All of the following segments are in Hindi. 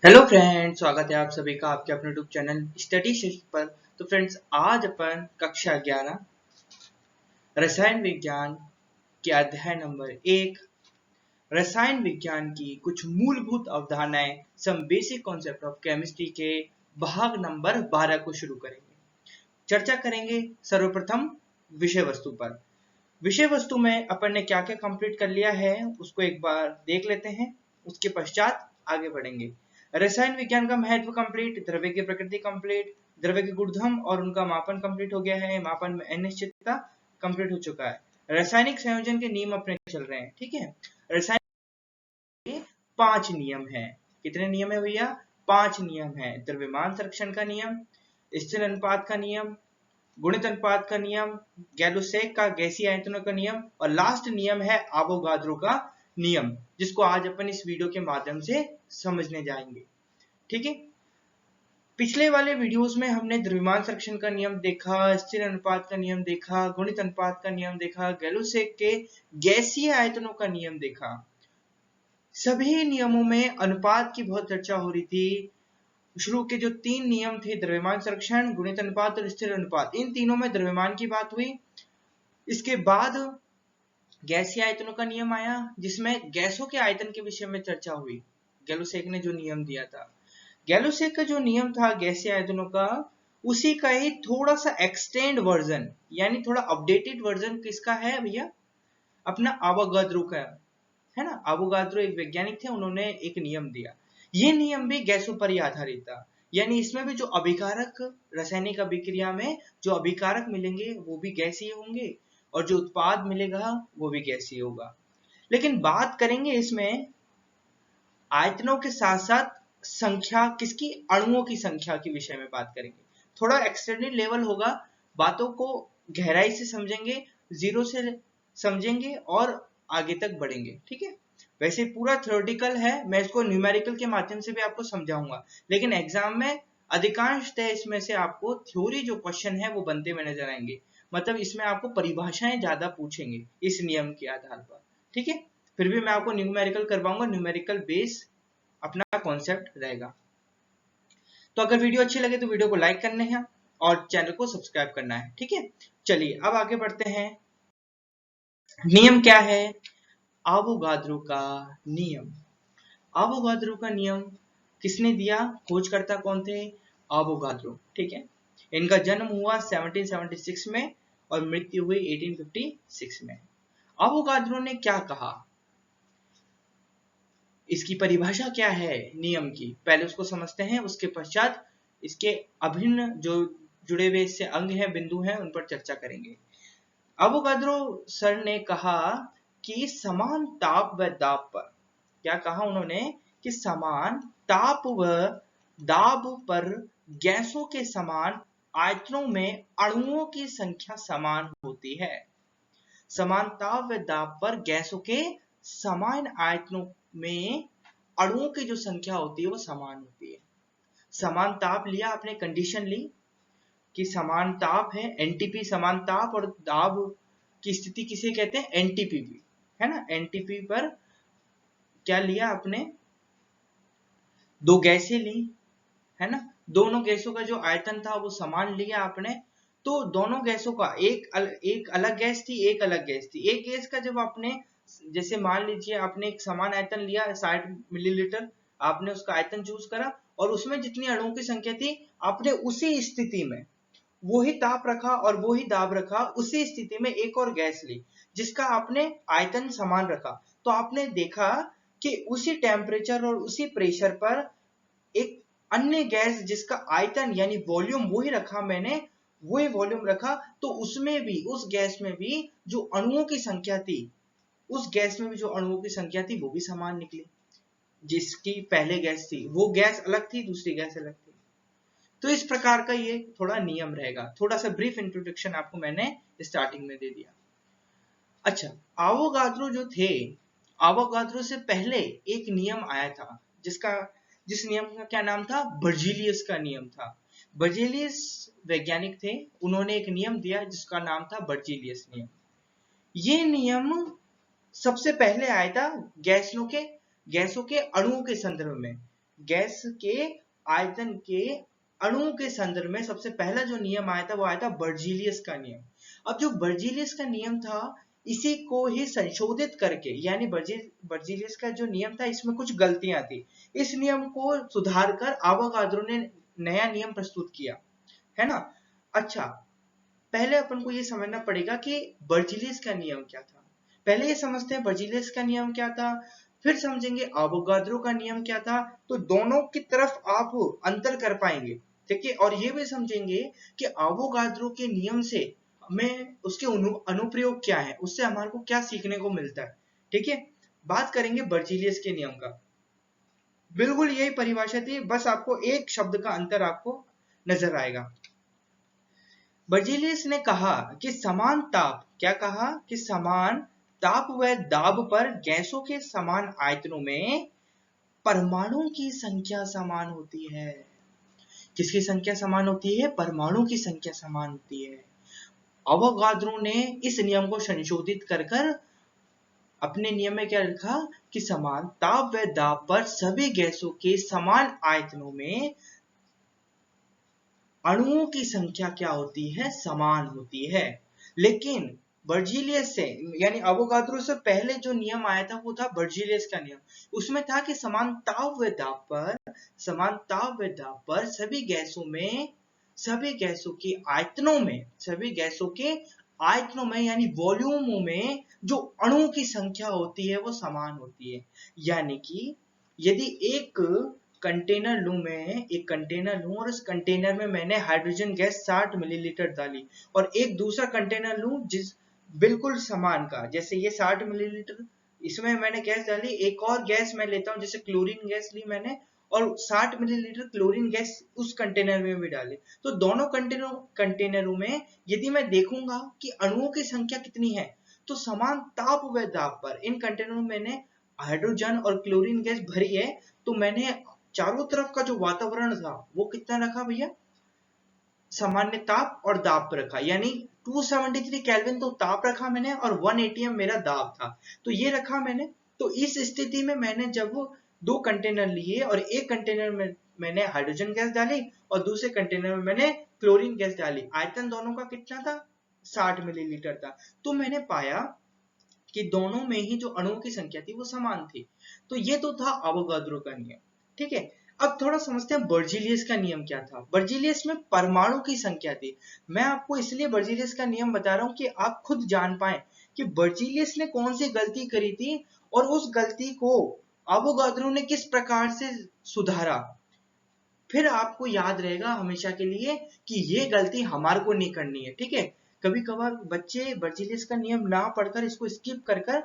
हेलो फ्रेंड्स, स्वागत है आप सभी का आपके अपने यूट्यूब चैनल स्टडी सेशन पर। तो फ्रेंड्स, आज अपन कक्षा 11 रसायन विज्ञान के अध्याय नंबर 1 रसायन विज्ञान की कुछ मूलभूत अवधारणाएं, some basic concept of chemistry के भाग नंबर 12 को शुरू करेंगे। चर्चा करेंगे सर्वप्रथम विषय वस्तु पर। विषय वस्तु में अपन ने क्या क्या कंप्लीट कर लिया है उसको एक बार देख लेते हैं, उसके पश्चात आगे बढ़ेंगे। रसायन विज्ञान का महत्व कंप्लीट, द्रव्य की प्रकृति कंप्लीट, द्रव्य के गुणधर्म और उनका मापन कंप्लीट हो गया है, मापन में अनिश्चितता कंप्लीट हो चुका है, रासायनिक संयोजन के नियम अपने चल रहे हैं। ठीक है, रसायन के 5 नियम हैं। कितने नियम है भैया? 5 नियम है। द्रव्यमान संरक्षण का नियम, स्थिर अनुपात का नियम, गुणित अनुपात का नियम, गैलोसेक का गैसीय आयतनों का नियम, और लास्ट नियम है आवोगाद्रो का नियम, जिसको आज अपन इस वीडियो के माध्यम से समझने जाएंगे। ठीक है, पिछले वाले वीडियोस में हमने द्रव्यमान संरक्षण का नियम देखा, स्थिर अनुपात का नियम देखा, गुणित अनुपात का नियम देखा, गैलोसेक के गैसीय आयतनों का नियम देखा। सभी नियमों में अनुपात की बहुत चर्चा हो रही थी। शुरू के जो 3 नियम थे, द्रव्यमान संरक्षण, गुणित अनुपात और स्थिर अनुपात, इन तीनों में द्रव्यमान की बात हुई। इसके बाद गैसीय आयतनों का नियम आया, जिसमें गैसों के आयतन के विषय में चर्चा हुई। गैलोसेक ने जो नियम दिया था, गैलोसेक का जो नियम था गैसीय आयतनों का, उसी का ही थोड़ा सा एक्सटेंड वर्जन, यानी थोड़ा अपडेटेड वर्जन किसका है भैया? अपना आवोगाद्रो का है ना। आवोगाद्रो एक वैज्ञानिक थे, उन्होंने एक नियम दिया। ये नियम भी गैसों पर ही आधारित था, यानी इसमें भी जो अभिकारक, रासायनिक अभिक्रिया में जो अभिकारक मिलेंगे वो भी गैसीय होंगे, और जो उत्पाद मिलेगा वो भी गैसीय होगा। लेकिन बात करेंगे इसमें आयतनों के साथ साथ संख्या, किसकी? अणुओं की संख्या के विषय में बात करेंगे। थोड़ा एक्सटेंडेड लेवल होगा, बातों को गहराई से समझेंगे, जीरो से समझेंगे और आगे तक बढ़ेंगे। ठीक है, वैसे पूरा थ्योरेटिकल है, मैं इसको न्यूमेरिकल के माध्यम से भी आपको समझाऊंगा, लेकिन एग्जाम में अधिकांशतः इसमें से आपको थ्योरी जो क्वेश्चन है वो बनते हुए नजर आएंगे। मतलब इसमें आपको परिभाषाएं ज्यादा पूछेंगे इस नियम के आधार पर। ठीक है, फिर भी मैं आपको न्यूमेरिकल करवाऊंगा, न्यूमेरिकल बेस अपना कॉन्सेप्ट रहेगा। तो अगर वीडियो अच्छी लगे तो वीडियो को लाइक करना है और चैनल को सब्सक्राइब करना है। ठीक है, चलिए अब आगे बढ़ते हैं। नियम क्या है? आवोगाद्रो का नियम। आवोगाद्रो का नियम किसने दिया? खोजकर्ता कौन थे? आवोगाद्रो। ठीक है, इनका जन्म हुआ 1776 में और मृत्यु हुई 1856 में। आवोगाद्रो ने क्या कहा, इसकी परिभाषा क्या है नियम की, पहले उसको समझते हैं, उसके पश्चात इसके अभिन्न जो जुड़े हुए इससे अंग हैं, बिंदु हैं, उन पर चर्चा करेंगे। अवोगाद्रो सर ने कहा कि समान ताप व दाब पर, क्या कहा उन्होंने? कि समान ताप व दाब पर गैसों के समान आयतनों में अणुओं की संख्या समान होती है। समान ताप व दाब पर गैसों के समान आयतनों में अणुओं की जो संख्या होती है वो समान होती है। समान ताप लिया आपने, कंडीशन ली कि समान ताप है, एनटीपी समान ताप, और दाब की स्थिति किसे कहते हैं? एनटीपी भी, है ना। एनटीपी पर क्या लिया आपने? दो गैसें ली, है ना। दोनों गैसों का जो आयतन था वो समान लिया आपने। तो दोनों गैसों का एक अलग गैस थी, एक अलग गैस थी। एक गैस का जब आपने, जैसे मान लीजिए आपने एक समान आयतन लिया 60 मिलीलीटर, आपने उसका आयतन चूज करा और उसमें जितनी अणुओं की संख्या थी आपने उसी स्थिति में वही ताप रखा और वही दाब रखा, उसी स्थिति में एक और गैस ली जिसका आपने आयतन समान रखा। तो आपने देखा कि उसी टेम्परेचर और उसी प्रेशर पर एक अन्य गैस जिसका आयतन यानी वॉल्यूम वही रखा, मैंने वही वॉल्यूम रखा, तो उसमें भी, उस गैस में भी जो अणुओं की संख्या थी, उस गैस में भी जो अणुओं की संख्या थी वो भी समान निकली। जिसकी पहले गैस थी वो गैस अलग थी, दूसरी गैस अलग थी। तो इस प्रकार का ये थोड़ा नियम रहेगा। थोड़ा सा ब्रीफ इंट्रोडक्शन आपको मैंने स्टार्टिंग में दे दिया। अच्छा, आवोगाद्रो जो थे, आवोगाद्रो से पहले एक नियम आया था जिस नियम का क्या नाम था? बर्जीलियस का नियम था। बर्जीलियस वैज्ञानिक थे, उन्होंने एक नियम दिया जिसका नाम था बर्जीलियस नियम। ये नियम सबसे पहले आया था गैसों के अणुओं के संदर्भ में। गैस के आयतन के अणुओं के संदर्भ में सबसे पहला जो नियम आया था वो आया था बर्जीलियस का नियम। अब जो बर्जीलियस का नियम था इसी को ही संशोधित करके, यानी बर्जीलियस का जो नियम था इसमें कुछ गलतियां थी, इस नियम को सुधार कर आवोगाद्रो ने नया नियम प्रस्तुत किया, है ना। अच्छा, पहले अपन को ये समझना पड़ेगा कि बर्जीलियस का नियम क्या था। पहले ये समझते हैं बर्जीलियस का नियम क्या था, फिर समझेंगे आवोगाद्रो का नियम क्या था। तो दोनों की तरफ आप अंतर कर पाएंगे, ठीक है। और ये भी समझेंगे कि आवोगाद्रो के नियम से हमें उसके अनुप्रयोग क्या है, उससे हमारे को क्या सीखने को मिलता है, ठीक है। बात करेंगे बर्जीलियस के नियम का। बिल्कुल यही परिभाषा थी, बस आपको एक शब्द का अंतर आपको नजर आएगा। बर्जीलियस ने कहा कि समान ताप, क्या कहा कि समान ताप व दाब पर गैसों के समान आयतनों में परमाणुओं की संख्या समान होती है। किसकी संख्या समान होती है? परमाणु की संख्या समान होती है। अवोगाद्रो ने इस नियम को संशोधित कर अपने नियम में क्या लिखा कि समान ताप व दाब पर सभी गैसों के समान आयतनों में अणुओं की संख्या क्या होती है? समान होती है। लेकिन बर्जीलियस से, यानी अवोगाद्रो से पहले जो नियम आया था वो था बर्जीलियस का नियम। उसमें था कि समान ताप व दाब पर सभी गैसों के आयतनों में यानी वॉल्यूमों में जो अणुओं की संख्या होती है वो समान होती है। यानी कि यदि एक कंटेनर लूं और उस कंटेनर में मैंने हाइड्रोजन गैस 60 मिलीलीटर डाली, और एक दूसरा कंटेनर लूं जिस बिल्कुल समान का, जैसे ये 60 मिलीलीटर इसमें मैंने गैस डाली, एक और गैस मैं लेता हूं जैसे क्लोरीन गैस ली मैंने, और 60 मिलीलीटर क्लोरीन गैस उस कंटेनर में भी डाली। तो दोनों कंटेनरों में यदि मैं देखूंगा कि अणुओं की संख्या कितनी है, तो समान ताप व दाब पर इन कंटेनरों में मैंने हाइड्रोजन और क्लोरीन गैस भरी है, तो मैंने चारों तरफ का जो वातावरण था वो कितना रखा भैया? सामान्य ताप और दाब पर रखा, यानी 273 केल्विन तो ताप रखा मैंने और 1 atm मेरा दाब था, तो ये रखा मैंने। तो इस स्थिति में मैंने जब वो दो कंटेनर लिए और एक कंटेनर में मैंने हाइड्रोजन गैस डाली और दूसरे कंटेनर में मैंने क्लोरीन गैस डाली, आयतन दोनों का कितना था? 60 मिलीलीटर था। तो मैंने पाया कि दोनों में ही जो अणुओं की संख्या थी वो समान थी। तो ये तो था अवोगाद्रो का नियम, ठीक है। अब थोड़ा समझते हैं बर्जीलियस का नियम क्या था। बर्जीलियस में परमाणु की संख्या थी। मैं आपको इसलिए बर्जीलियस का नियम बता रहा हूं कि आप खुद जान पाए कि बर्जीलियस ने कौन सी गलती करी थी और उस गलती को अवोगाद्रो ने किस प्रकार से सुधारा। फिर आपको याद रहेगा हमेशा के लिए कि ये गलती हमारे को नहीं करनी है, ठीक है। कभी कभार बच्चे बर्जीलियस का नियम ना पढ़कर इसको स्किप कर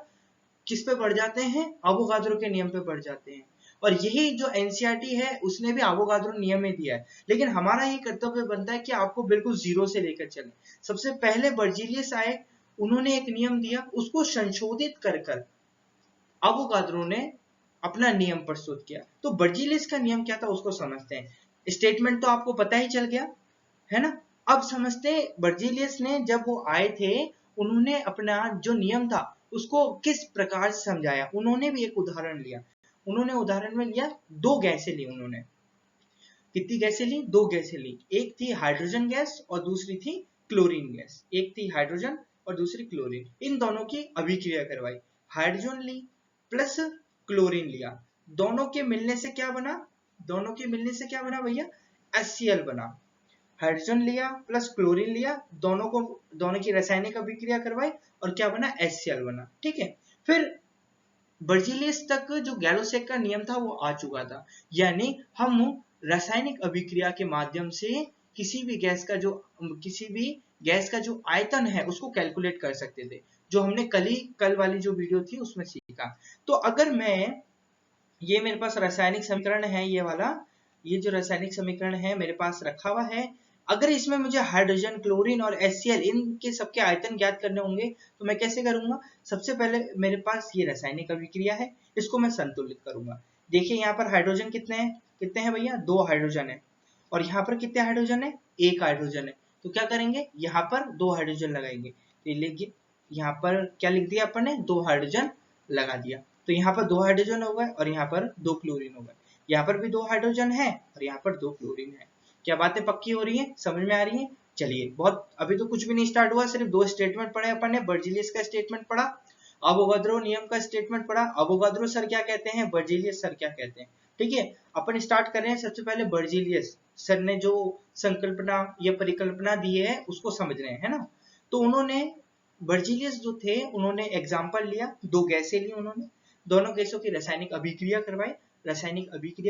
किस पे बढ़ जाते हैं? अवोगाद्रो के नियम पे बढ़ जाते हैं। और यही जो एनसीईआरटी है उसने भी अवोगाद्रो नियम में दिया है, लेकिन हमारा ये कर्तव्य बनता है कि आपको बिल्कुल जीरो से लेकर चले। सबसे पहले बर्जीलियस आए, उन्होंने एक नियम दिया, उसको संशोधित कर अवोगाद्रो ने अपना नियम प्रस्तुत किया। तो बर्जीलियस का नियम क्या था उसको समझते हैं। स्टेटमेंट तो आपको पता ही चल गया है ना। अब समझते हैं बर्जीलियस ने जब वो आए थे उन्होंने अपना जो नियम था उसको किस प्रकार से समझाया। उन्होंने भी एक उदाहरण लिया। उन्होंने उदाहरण में लिया दो गैसें ली। उन्होंने कितनी गैसें ली? दो गैसें ली। एक थी हाइड्रोजन गैस और दूसरी थी क्लोरीन गैस। एक थी हाइड्रोजन और दूसरी क्लोरीन। इन दोनों की अभिक्रिया करवाई। हाइड्रोजन ली प्लस क्लोरीन लिया, दोनों के मिलने से क्या बना? दोनों के मिलने से क्या बना भैया? HCl बना। हाइड्रोजन लिया प्लस क्लोरीन लिया, दोनों की रासायनिक अभिक्रिया करवाई और क्या बना? HCl बना, ठीक है। फिर बर्जीलियस तक जो गैलोसेक का नियम था वो आ चुका था, यानी हम रासायनिक अभिक्रिया के माध्यम से किसी भी गैस का जो आयतन है उसको कैलकुलेट कर सकते थे, जो हमने कल वाली जो वीडियो थी उसमें सीखा। तो अगर ये मेरे पास रासायनिक समीकरण है, ये जो रासायनिक समीकरण है मेरे पास रखा हुआ है, अगर इसमें मुझे हाइड्रोजन, क्लोरीन और HCl इनके सबके आयतन ज्ञात करने होंगे तो मैं कैसे करूंगा? सबसे पहले मेरे पास ये रासायनिक अभिक्रिया है, इसको मैं संतुलित करूंगा। देखिए यहाँ पर हाइड्रोजन कितने हैं भैया? 2 हाइड्रोजन है। और यहाँ पर कितने हाइड्रोजन है? 1 हाइड्रोजन है। तो क्या करेंगे? यहाँ पर 2 हाइड्रोजन लगाएंगे। तो लिखिए यहाँ पर क्या लिख दिया अपन ने? 2 हाइड्रोजन लगा दिया। तो यहाँ पर 2 हाइड्रोजन हो गए और यहाँ पर 2 क्लोरीन हो गए। यहाँ पर भी 2 हाइड्रोजन है और यहाँ पर 2 क्लोरीन है। क्या बातें पक्की हो रही है, समझ में आ रही है? चलिए, बहुत अभी तो कुछ भी नहीं स्टार्ट हुआ, सिर्फ 2 स्टेटमेंट पढ़े अपन ने। बर्जीलियस का स्टेटमेंट पढ़ा, अवोगाद्रो नियम का स्टेटमेंट पढ़ा। अवोगाद्रो सर क्या कहते हैं, बर्जीलियस सर क्या कहते हैं। ठीक है, अपन स्टार्ट कर रहे हैं। सबसे पहले बर्जीलियस सर ने जो संकल्पना या परिकल्पना दी है उसको समझ रहे हैं, है ना। तो उन्होंने बर्जीलियस जो थे उन्होंने एग्जाम्पल लिया, 2 गैसें ली उन्होंने, दोनों गैसों की रासायनिक अभिक्रिया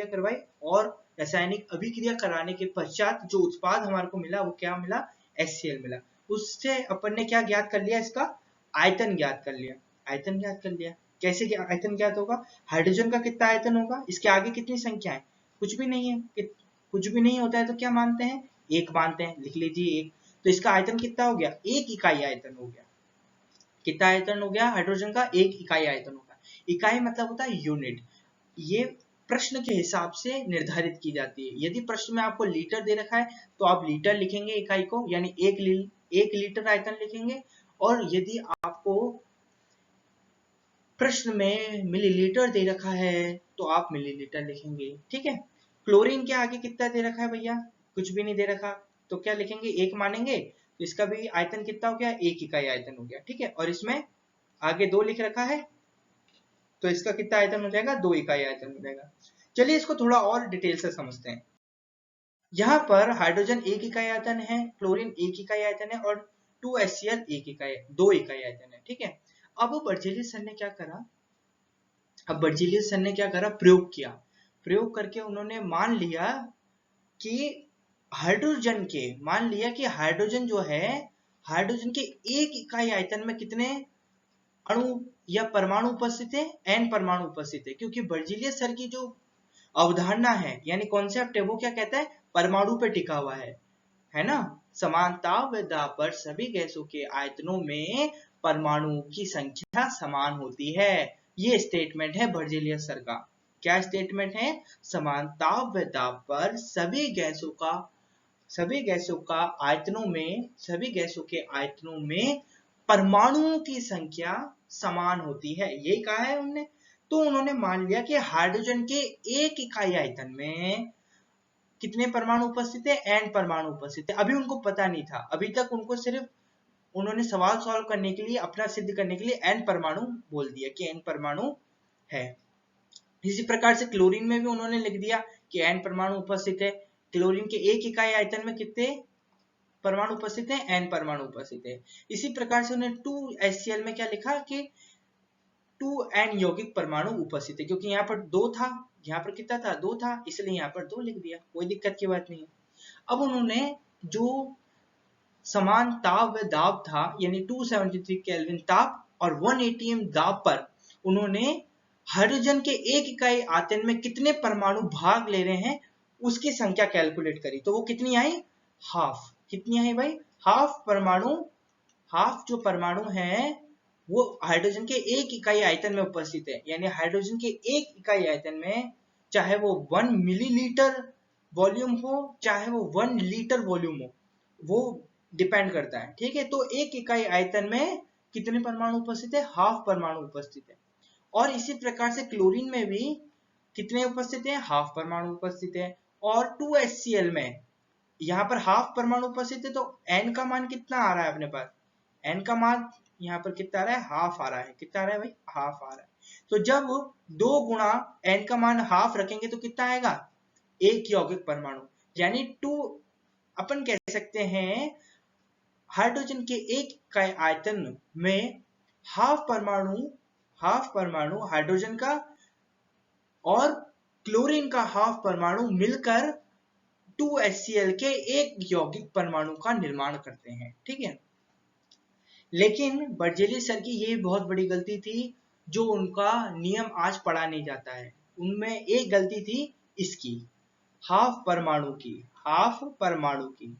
करवाई, और रासायनिक अभिक्रिया कराने के पश्चात जो उत्पाद हमारे को मिला वो क्या मिला, HCl मिला। उससे अपन ने क्या ज्ञात कर लिया, इसका आयतन ज्ञात कर लिया। आयतन ज्ञात कर लिया, कैसे आयतन ज्ञात होगा, हाइड्रोजन का कितना आयतन होगा, इसके आगे कितनी संख्या है, कुछ भी नहीं है। कुछ भी नहीं होता है तो क्या मानते हैं, 1 मानते हैं, लिख लीजिए 1। तो इसका आयतन कितना हो गया, 1 इकाई आयतन हो गया। कितना आयतन हो गया हाइड्रोजन का, 1 इकाई आयतन होगा। इकाई मतलब होता है यूनिट। ये प्रश्न के हिसाब से निर्धारित की जाती है। यदि प्रश्न में आपको लीटर दे रखा है तो आप लीटर लिखेंगे इकाई को, यानी 1 लीटर आयतन लिखेंगे। और यदि आपको प्रश्न में मिलीलीटर दे रखा है तो आप मिलीलीटर लिखेंगे। ठीक है, क्लोरीन के आगे कितना दे रखा है भैया, कुछ भी नहीं दे रखा, तो क्या लिखेंगे, 1 मानेंगे। तो इसका भी आयतन कितना हो गया, 1 इकाई आयतन हो गया। ठीक है, और इसमें आगे 2 लिख रखा है तो इसका कितना आयतन हो जाएगा, 2 इकाई आयतन हो जाएगा। चलिए इसको थोड़ा और डिटेल से समझते हैं। यहाँ पर हाइड्रोजन 1 इकाई आयतन है, क्लोरीन 1 इकाई आयतन है और 2HCl 2 इकाई आयतन है। ठीक है, अब बर्जेलियस सर ने क्या करा, प्रयोग किया। प्रयोग करके उन्होंने मान लिया कि हाइड्रोजन जो है, हाइड्रोजन के 1 इकाई आयतन में कितने अणु या परमाणु उपस्थित है, n परमाणु उपस्थित है। क्योंकि बर्जीलियस सर की जो अवधारणा है यानी कॉन्सेप्ट है वो क्या कहता है, परमाणु पे टिका हुआ है ना। समानता व दाब पर सभी गैसों के आयतनों में परमाणुओं की संख्या समान होती है। ये स्टेटमेंट है बर्जीलियस सर का। क्या स्टेटमेंट है, समानता व दाब पर सभी गैसों के आयतनों में परमाणुओं की संख्या समान होती है, ये कहा है उन्होंने। तो उन्होंने मान लिया कि हाइड्रोजन के 1 इकाई आयतन में कितने परमाणु उपस्थित है, n परमाणु उपस्थित है। अभी उनको पता नहीं था, अभी तक उनको सिर्फ उन्होंने सवाल सॉल्व करने के लिए, अपना सिद्ध करने के लिए n परमाणु बोल दिया कि n परमाणु है। इसी प्रकार से क्लोरीन में भी उन्होंने लिख दिया कि n परमाणु उपस्थित है। क्लोरीन के 1 इकाई आयतन में कितने परमाणु उपस्थित है, n परमाणु उपस्थित है। इसी प्रकार से उन्होंने 2HCl में क्या लिखा कि 2n यौगिक परमाणु उपस्थित है, क्योंकि यहाँ पर 2 था, यहाँ पर कितना था, 2 था, इसलिए यहाँ पर 2 लिख दिया, कोई दिक्कत की बात नहीं है। अब उन्होंने जो समान ताप व दाब था यानी 273 केल्विन ताप और 1 atm दाब पर उन्होंने हाइड्रोजन के 1 इकाई आयतन में कितने परमाणु भाग ले रहे हैं उसकी संख्या कैलकुलेट करी, तो वो कितनी आई, हाफ। कितनी आई भाई, हाफ परमाणु। हाफ जो परमाणु है वो हाइड्रोजन के 1 इकाई आयतन में उपस्थित है, यानी हाइड्रोजन के 1 इकाई आयतन में चाहे वो 1 मिलीलीटर वॉल्यूम हो चाहे वो 1 लीटर वॉल्यूम हो, वो डिपेंड करता है। ठीक है, तो 1 इकाई आयतन में कितने परमाणु उपस्थित है, हाफ परमाणु उपस्थित है। और इसी प्रकार से क्लोरीन में भी कितने उपस्थित है, हाफ परमाणु उपस्थित है। और 2HCl में यहाँ पर हाफ परमाणु उपस्थित है, तो n का मान कितना आ रहा है अपने पास, n का मान यहाँ पर कितना आ रहा है, हाफ आ रहा है। कितना आ रहा है भाई, हाफ आ रहा है। तो जब 2 गुणा n का मान हाफ रखेंगे तो कितना आएगा, 1 यौगिक परमाणु, यानी 2। अपन कह सकते हैं हाइड्रोजन के 1 इकाई आयतन में हाफ परमाणु हाइड्रोजन का और क्लोरीन का हाफ परमाणु मिलकर 2HCl के 1 यौगिक परमाणु का निर्माण करते हैं। ठीक है, लेकिन बर्जेलियस सर की ये बहुत बड़ी गलती थी, जो उनका नियम आज पढ़ा नहीं जाता है। उनमें एक गलती थी इसकी, हाफ परमाणु की।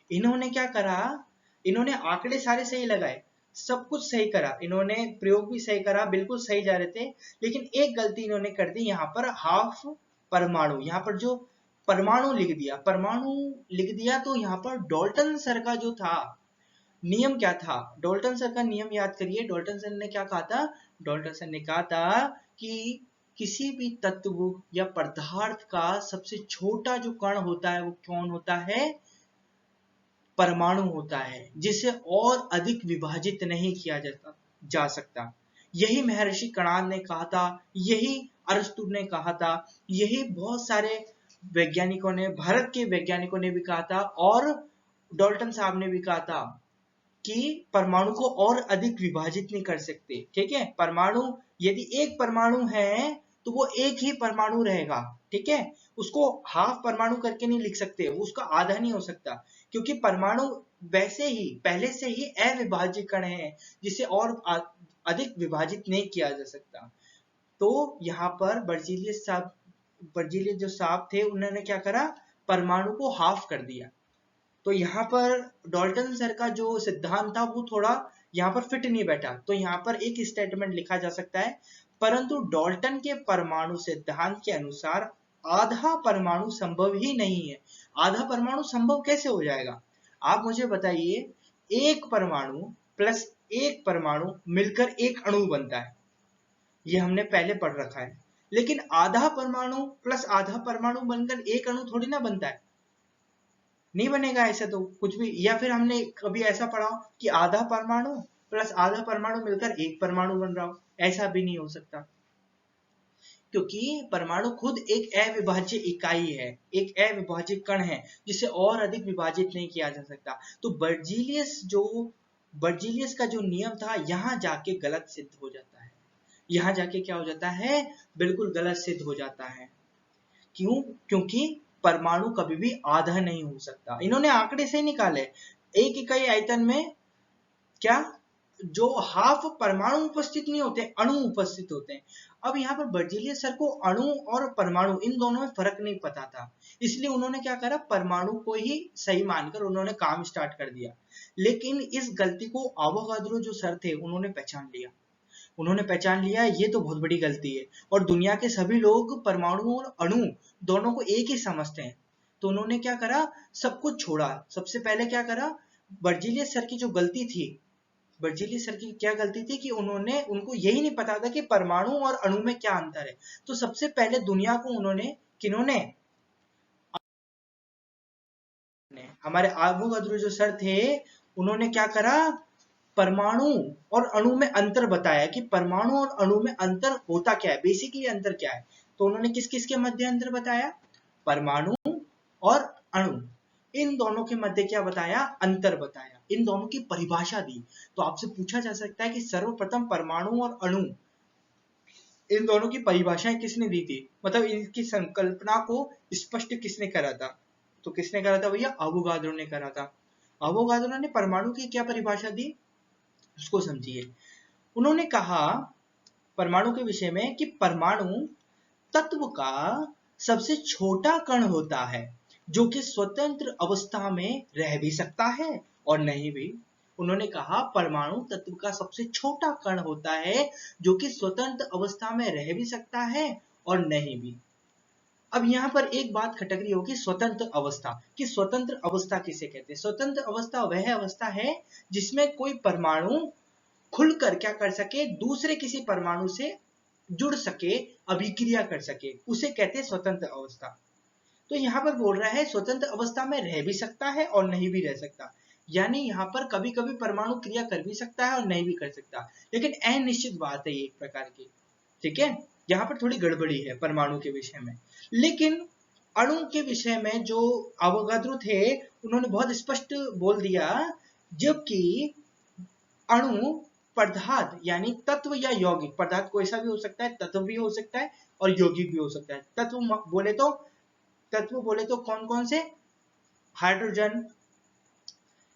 इन्होंने क्या करा, इन्होंने आंकड़े सारे सही लगाए, सब कुछ सही करा, इन्होंने प्रयोग भी सही करा, बिल्कुल सही जा रहे थे, लेकिन एक गलती इन्होंने कर दी यहाँ पर, हाफ परमाणु। यहाँ पर जो परमाणु लिख दिया तो यहाँ पर डाल्टन सर का जो था नियम क्या था, डाल्टन सर का नियम याद करिए। डाल्टन सर ने क्या कहा था, डाल्टन सर ने कहा था कि किसी भी तत्व या पदार्थ का सबसे छोटा जो कण होता है वो कौन होता है? परमाणु होता है, जिसे और अधिक विभाजित नहीं किया जा सकता। यही महर्षि कणाद ने कहा था, यही अरस्तु ने कहा था, यही बहुत सारे वैज्ञानिकों ने, भारत के वैज्ञानिकों ने भी कहा था, और डाल्टन साहब ने भी कहा था कि परमाणु को और अधिक विभाजित नहीं कर सकते। ठीक है, परमाणु यदि एक परमाणु है तो वो एक ही परमाणु रहेगा। ठीक है, उसको हाफ परमाणु करके नहीं लिख सकते, उसका आधा नहीं हो सकता, क्योंकि परमाणु वैसे ही पहले से ही अविभाज्य कण है, जिसे और अधिक विभाजित नहीं किया जा सकता। तो यहाँ पर बर्जीलियस जो साहब थे, उन्होंने क्या करा? परमाणु को हाफ कर दिया। तो यहाँ पर डाल्टन सर का जो सिद्धांत था वो थोड़ा यहाँ पर फिट नहीं बैठा। तो यहाँ पर एक स्टेटमेंट लिखा जा सकता है, परंतु डाल्टन के परमाणु सिद्धांत के अनुसार आधा परमाणु संभव ही नहीं है। आधा परमाणु संभव कैसे हो जाएगा? आप मुझे बताइए, एक परमाणु प्लस एक परमाणु मिलकर एक अणु बनता है, ये हमने पहले पढ़ रखा है। लेकिन आधा परमाणु प्लस आधा परमाणु बनकर एक अणु थोड़ी ना बनता है, नहीं बनेगा ऐसा तो कुछ भी। या फिर हमने कभी ऐसा पढ़ा कि आधा परमाणु प्लस आधा परमाणु मिलकर एक परमाणु बन रहा हो, ऐसा भी नहीं हो सकता, क्योंकि परमाणु खुद एक अविभाज्य इकाई है, एक अविभाज्य कण है, जिसे और अधिक विभाजित नहीं किया जा सकता। तो बर्जीलियस का जो नियम था यहाँ जाके गलत सिद्ध हो जाता है। यहाँ जाके क्या हो जाता है? बिल्कुल गलत सिद्ध हो जाता है। क्यों? क्योंकि परमाणु कभी भी आधा नहीं हो सकता। इन्होंने आंकड़े से निकाले, एक इकाई आयतन में क्या जो हाफ परमाणु उपस्थित नहीं होते, अणु उपस्थित होते हैं। अब यहाँ पर बर्जीलियस सर को अणु और परमाणु इन दोनों में फर्क नहीं पता था, इसलिए उन्होंने क्या करा? परमाणु को ही सही मानकर उन्होंने काम स्टार्ट कर दिया। लेकिन इस गलती को अवोगाद्रो जो सर थे उन्होंने पहचान लिया। उन्होंने पहचान लिया ये तो बहुत बड़ी गलती है, और दुनिया के सभी लोग परमाणु और अणु दोनों को एक ही समझते हैं। तो उन्होंने क्या करा? सब कुछ छोड़ा। सबसे पहले क्या करा? बर्जीलियस सर की जो गलती थी, बर्जीलियस सर की क्या गलती थी कि उनको यही नहीं पता था कि परमाणु और अणु में क्या अंतर है। तो सबसे पहले दुनिया को किन्होंने हमारे अवोगाद्रो जो सर थे, उन्होंने क्या करा? परमाणु और अणु में अंतर बताया कि परमाणु और अणु में अंतर होता क्या है, बेसिकली अंतर क्या है। तो उन्होंने किस किस के मध्य अंतर बताया? परमाणु और अणु, इन दोनों के मध्य क्या बताया? अंतर बताया, इन दोनों की परिभाषा दी। तो आपसे पूछा जा सकता है कि सर्वप्रथम परमाणु और अणु, इन दोनों की परिभाषाएं किसने दी थी? मतलब इनकी संकल्पना को स्पष्ट किसने करा था? तो किसने करा था भैया? अवोगाद्रो ने करा था। अवोगाद्रो ने परमाणु की क्या परिभाषा दी, उसको समझिए। उन्होंने कहा परमाणु के विषय में कि परमाणु तत्व का सबसे छोटा कण होता है, जो कि स्वतंत्र अवस्था में रह भी सकता है और नहीं भी। उन्होंने कहा परमाणु तत्व का सबसे छोटा कण होता है, जो कि स्वतंत्र अवस्था में रह भी सकता है और नहीं भी। अब यहाँ पर एक बात खटक रही होगी, स्वतंत्र अवस्था कि स्वतंत्र अवस्था किसे कहते हैं? स्वतंत्र अवस्था वह अवस्था है जिसमें कोई परमाणु खुलकर क्या कर सके? दूसरे किसी परमाणु से जुड़ सके, अभिक्रिया कर सके, उसे कहते हैं स्वतंत्र अवस्था। तो यहाँ पर बोल रहा है स्वतंत्र अवस्था में रह भी सकता है और नहीं भी रह सकता, यानी यहाँ पर कभी कभी परमाणु क्रिया कर भी सकता है और नहीं भी कर सकता, लेकिन अनिश्चित बात है ये एक प्रकार की। ठीक है, यहाँ पर थोड़ी गड़बड़ी है परमाणु के विषय में। लेकिन अणु के विषय में जो अवोगाद्रो थे, उन्होंने बहुत स्पष्ट बोल दिया, जबकि अणु पदार्थ यानी तत्व या यौगिक, पदार्थ कोई सा भी हो सकता है, तत्व भी हो सकता है और यौगिक भी हो सकता है। तत्व बोले तो कौन कौन से? हाइड्रोजन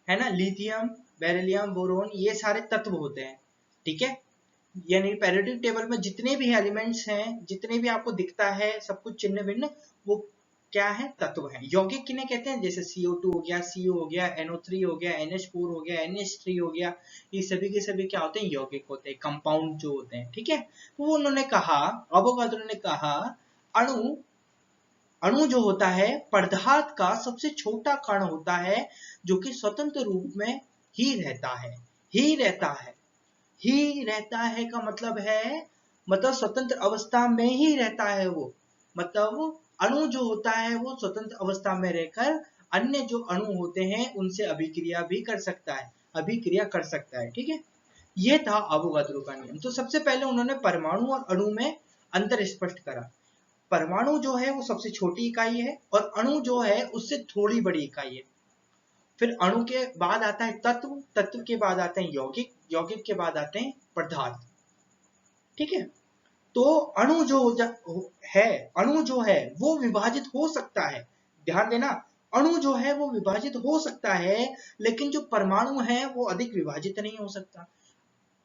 है ना, लिथियम, बेरिलियम, बोरोन, ये सारे तत्व होते हैं। ठीक है, यानी पेरियोडिक टेबल में जितने भी एलिमेंट्स हैं, जितने भी आपको दिखता है सब कुछ चिन्ह भिन्न, वो क्या है? तत्व है। यौगिक किन्हें कहते हैं? जैसे CO2 हो गया, CO हो गया, NO3 हो गया, NH4 हो गया, NH3 हो गया, ये सभी के सभी क्या होते हैं? यौगिक होते हैं, कंपाउंड जो होते हैं। ठीक है, तो वो उन्होंने कहा, अवोगाद्रो ने कहा अणु जो होता है पदार्थ का सबसे छोटा कण होता है, जो कि स्वतंत्र रूप में ही रहता है। ही रहता है का मतलब है मतलब स्वतंत्र अवस्था में ही रहता है वो, मतलब वो अणु जो होता है वो स्वतंत्र अवस्था में रहकर अन्य जो अणु होते हैं उनसे अभिक्रिया भी कर सकता है, अभिक्रिया कर सकता है। ठीक है, ये था अवोगाद्रो का नियम। तो सबसे पहले उन्होंने परमाणु और अणु में अंतर स्पष्ट करा। परमाणु जो है वो सबसे छोटी इकाई है और अणु जो है उससे थोड़ी बड़ी इकाई है। फिर अणु के बाद आता है तत्व, तत्व के बाद आते हैं यौगिक, यौगिक के बाद आते हैं पदार्थ। ठीक है, तो अणु जो है, अणु जो है वो विभाजित हो सकता है, ध्यान देना, अणु जो है वो विभाजित हो सकता है, लेकिन जो परमाणु है वो अधिक विभाजित नहीं हो सकता।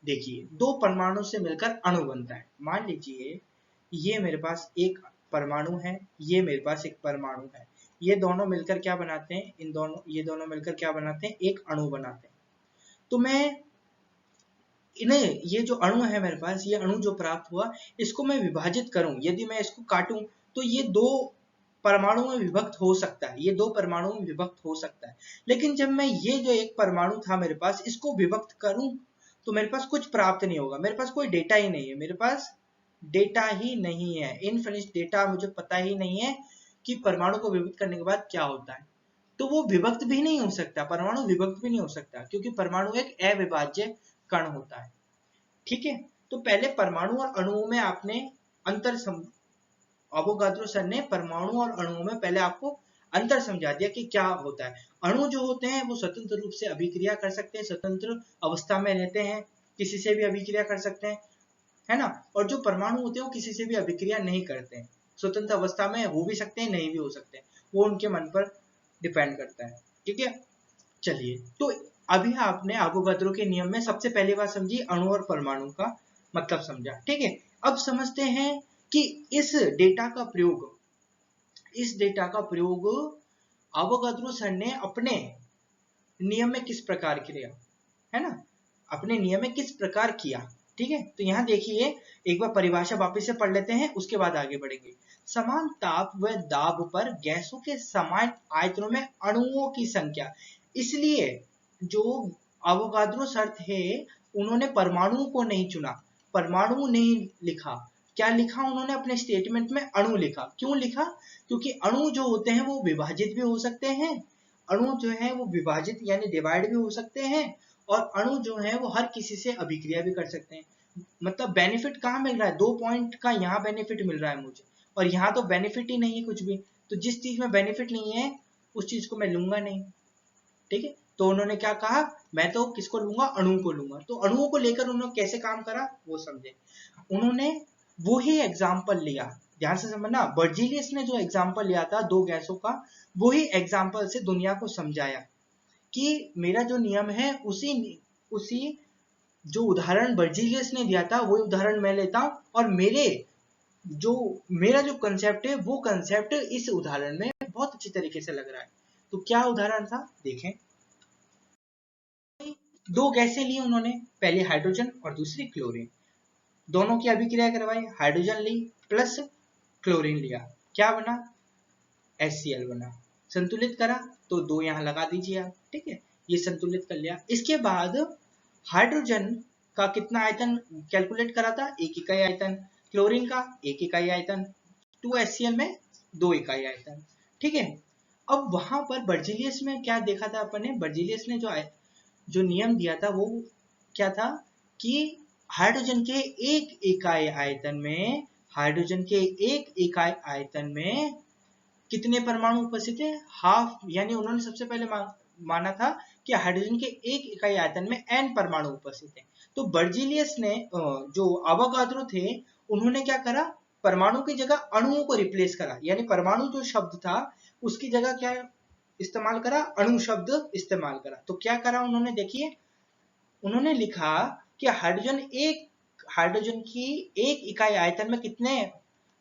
देखिए, दो परमाणु से मिलकर अणु बनता है। मान लीजिए ये मेरे पास एक परमाणु है, ये मेरे पास एक परमाणु है, ये दोनों मिलकर क्या बनाते हैं, ये दोनों मिलकर क्या बनाते हैं, एक अणु बनाते हैं। तो मैं इन्हें, ये जो अणु है मेरे पास, ये अणु जो प्राप्त हुआ, इसको मैं विभाजित करूं, यदि मैं इसको काटूं तो ये दो परमाणु में विभक्त हो सकता है, ये दो परमाणु में विभक्त हो सकता है। लेकिन जब मैं ये जो एक परमाणु था मेरे पास, इसको विभक्त करूं तो मेरे पास कुछ प्राप्त नहीं होगा, मेरे पास कोई डेटा ही नहीं है, मेरे पास डेटा ही नहीं है, इनफिनिट डेटा, मुझे पता ही नहीं है कि परमाणु को विभक्त करने के बाद क्या होता है। तो वो विभक्त भी नहीं हो सकता, परमाणु विभक्त भी नहीं हो सकता, क्योंकि परमाणु एक अविभाज्य कण होता है। ठीक है, तो पहले परमाणु और अणुओं में आपने अंतर अवोगाद्रो सर ने परमाणु और अणुओं में पहले आपको अंतर समझा दिया कि क्या होता है। अणु जो होते हैं वो स्वतंत्र रूप से अभिक्रिया कर सकते हैं, स्वतंत्र अवस्था में रहते हैं, किसी से भी अभिक्रिया कर सकते हैं, है ना। और जो परमाणु होते हैं वो किसी से भी अभिक्रिया नहीं करते हैं, स्वतंत्र अवस्था में हो भी सकते हैं, नहीं भी हो सकते हैं, वो उनके मन पर डिपेंड करता है। ठीक है, चलिए, तो अभी आपने अवोगाद्रो के नियम में सबसे पहली बात समझी, अणु और परमाणु का मतलब समझा। ठीक है, अब समझते हैं कि इस डेटा का प्रयोग, इस डेटा का प्रयोग अवोगाद्रो सर ने अपने नियम में किस प्रकार किया, है ना, अपने नियम में किस प्रकार किया। ठीक है, तो यहाँ देखिए, एक बार परिभाषा वापस से पढ़ लेते हैं, उसके बाद आगे बढ़ेंगे। समान ताप व दाब पर गैसों के समान आयतनों में अणुओं की संख्या। इसलिए जो अवोगाद्रो सर थे उन्होंने परमाणु को नहीं चुना, परमाणु नहीं लिखा, क्या लिखा उन्होंने अपने स्टेटमेंट में, अणु लिखा। क्यों लिखा, क्योंकि अणु जो होते हैं वो विभाजित भी हो सकते हैं, अणु जो है वो विभाजित यानी डिवाइड भी हो सकते हैं, और अणु जो है वो हर किसी से अभिक्रिया भी कर सकते हैं। मतलब बेनिफिट कहाँ मिल रहा है, 2 पॉइंट का यहाँ बेनिफिट मिल रहा है मुझे, और यहाँ तो बेनिफिट ही नहीं है कुछ भी। तो जिस चीज में बेनिफिट नहीं है उस चीज को मैं लूंगा नहीं। ठीक है, तो उन्होंने क्या कहा, मैं तो किसको लूंगा, अणु को लूंगा। तो अणुओं को लेकर उन्होंने कैसे काम करा वो समझे। उन्होंने वो ही एग्जाम्पल लिया, ध्यान से समझना, बर्जीलियस ने जो एग्जाम्पल लिया था दो गैसों का, वही एग्जाम्पल से दुनिया को समझाया कि मेरा जो नियम है उसी उसी जो उदाहरण बर्जीलियस ने दिया था वही उदाहरण मैं लेता हूं, और मेरा जो कंसेप्ट है वो कंसेप्ट इस उदाहरण में बहुत अच्छी तरीके से लग रहा है। तो क्या उदाहरण था देखें, दो गैसें ली उन्होंने, पहली हाइड्रोजन और दूसरी क्लोरीन, दोनों की अभिक्रिया करवाई, हाइड्रोजन ली प्लस क्लोरीन लिया, क्या बना, HCl बना। संतुलित करा तो दो यहाँ लगा दीजिए आप। ठीक है, ये संतुलित कर लिया। इसके बाद हाइड्रोजन का कितना आयतन कैलकुलेट करा था, 1 इकाई आयतन, क्लोरीन का 1 इकाई आयतन, 2HCl में 2 इकाई आयतन। ठीक है, अब वहां पर बर्जीलियस में क्या देखा था अपन ने, बर्जीलियस ने जो नियम दिया था वो क्या था कि हाइड्रोजन के 1 इकाई आयतन में, हाइड्रोजन के 1 इकाई आयतन में कितने परमाणु उपस्थित है, हाफ, यानी उन्होंने सबसे पहले माना था कि हाइड्रोजन के 1 इकाई आयतन में n परमाणु उपस्थित है। तो बर्जीलियस ने, जो अवोगाद्रो थे, उन्होंने क्या करा, परमाणु की जगह अणुओं को रिप्लेस करा, यानी परमाणु जो शब्द था उसकी जगह क्या इस्तेमाल करा, अणु शब्द इस्तेमाल करा। तो क्या करा उन्होंने, देखिए, उन्होंने लिखा कि हाइड्रोजन की 1 इकाई आयतन में कितने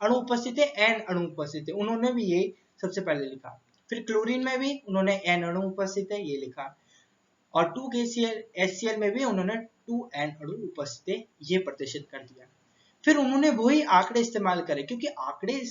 अणु उपस्थित है, n अणु उपस्थित है, उन्होंने भी ये सबसे पहले लिखा। फिर क्लोरीन में भी उन्होंने n अणु उपस्थित है ये लिखा, और 2HCl में भी उन्होंने 2n अणु उपस्थित है ये प्रदर्शित कर दिया। फिर उन्होंने वही आंकड़े इस्तेमाल करे, क्योंकि आंकड़े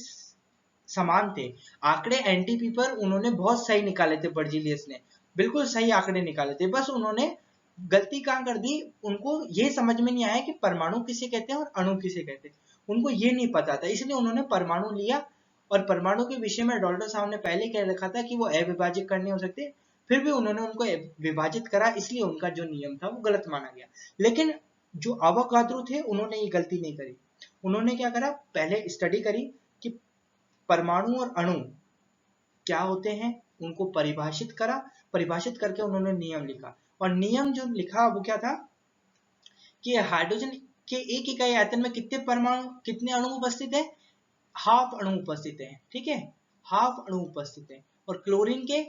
समान थे, आंकड़े एनटीपी पर उन्होंने बहुत सही निकाले थे, बर्जीलियस ने बिल्कुल सही आंकड़े निकाले थे, बस उन्होंने गलती कहाँ कर दी, उनको ये समझ में नहीं आया कि परमाणु किसे कहते हैं और अणु किसे कहते हैं, उनको ये नहीं पता था, इसलिए उन्होंने परमाणु लिया। और परमाणु के विषय में डॉल्टन साहब ने पहले कह रखा था कि वो अविभाजित करने हो सकते, फिर भी उन्होंने उनको विभाजित करा, इसलिए उनका जो नियम था वो गलत माना गया। लेकिन जो अवोगाद्रो थे उन्होंने ये गलती नहीं करी, उन्होंने क्या करा, पहले स्टडी करी कि परमाणु और अणु क्या होते हैं, उनको परिभाषित करा, परिभाषित करके उन्होंने नियम लिखा। और नियम जो लिखा वो क्या था कि हाइड्रोजन के एक इकाई आयतन में कितने परमाणु, कितने अणु उपस्थित है, हाफ अणु उपस्थित है, ठीक है, हाफ अणु उपस्थित है। और क्लोरीन के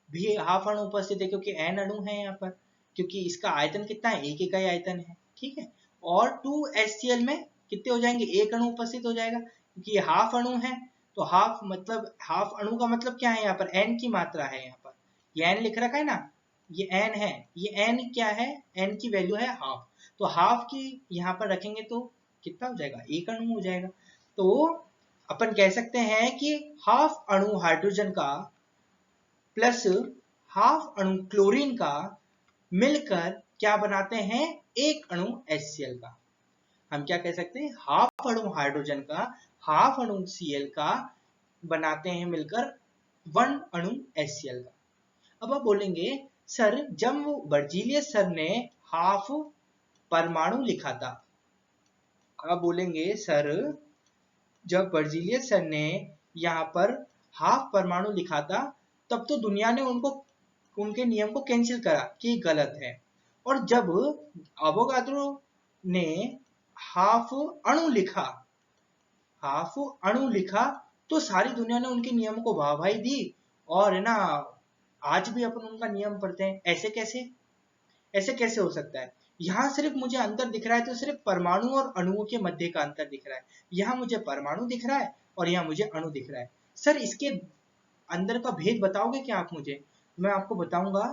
भी हाफ अणु उपस्थित है, क्योंकि एन अणु है यहाँ पर, क्योंकि इसका आयतन कितना है, एक इकाई आयतन है, ठीक है। और 2HCl में कितने हो जाएंगे, एक अणु उपस्थित हो जाएगा, क्योंकि ये हाफ अणु है। तो हाफ मतलब, हाफ अणु का मतलब क्या है, यहाँ पर एन की मात्रा है, यहाँ पर ये एन लिख रखा है ना, ये एन है, ये एन क्या है, एन की वैल्यू है हाफ, तो हाफ की यहाँ पर रखेंगे तो कितना हो जाएगा, एक अणु हो जाएगा। तो अपन कह सकते हैं कि हाफ अणु हाइड्रोजन का प्लस हाफ अणु क्लोरीन का मिलकर क्या बनाते हैं, एक अणु HCl का। हम क्या कह सकते हैं, हाफ अणु हाइड्रोजन का हाफ अणु Cl का बनाते हैं मिलकर वन अणु HCl का। अब आप बोलेंगे सर जब वो बर्जीलियस सर ने हाफ परमाणु लिखा था, आप बोलेंगे सर जब बर्जीलियस सर ने यहाँ पर हाफ परमाणु लिखा था तब तो दुनिया ने उनको, उनके नियम को कैंसिल करा कि गलत है। और जब अवोगाद्रो ने हाफ अणु लिखा, हाफ अणु लिखा, तो सारी दुनिया ने उनके नियम को वाहवाही दी। और है ना, आज भी अपन उनका नियम पढ़ते हैं। ऐसे कैसे, ऐसे कैसे हो सकता है, यहाँ सिर्फ मुझे अंतर दिख रहा है तो सिर्फ परमाणु और अणुओं के मध्य का अंतर दिख रहा है, यहाँ मुझे परमाणु दिख रहा है और यहाँ मुझे अणु दिख रहा है। सर इसके अंदर का भेद बताओगे क्या आप मुझे, मैं आपको बताऊंगा।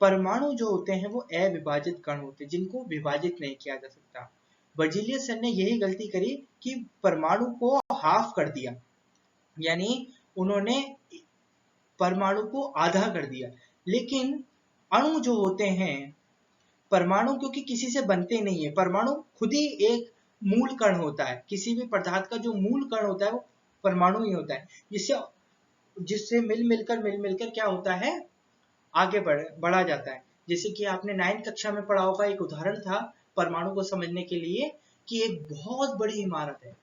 परमाणु जो होते हैं वो अविभाजित कण होते हैं, जिनको विभाजित नहीं किया जा सकता। बर्जीलियस सर ने यही गलती करी कि परमाणु को हाफ कर दिया, यानी उन्होंने परमाणु को आधा कर दिया। लेकिन अणु जो होते हैं, परमाणु क्योंकि किसी से बनते नहीं है, परमाणु खुद ही एक मूल कण होता है, किसी भी पदार्थ का जो मूल कण होता है वो परमाणु ही होता है, जिससे जिससे मिल मिलकर क्या होता है, आगे बढ़ा जाता है। जैसे कि आपने 9th कक्षा में पढ़ा होगा, एक उदाहरण था परमाणु को समझने के लिए कि एक बहुत बड़ी इमारत है,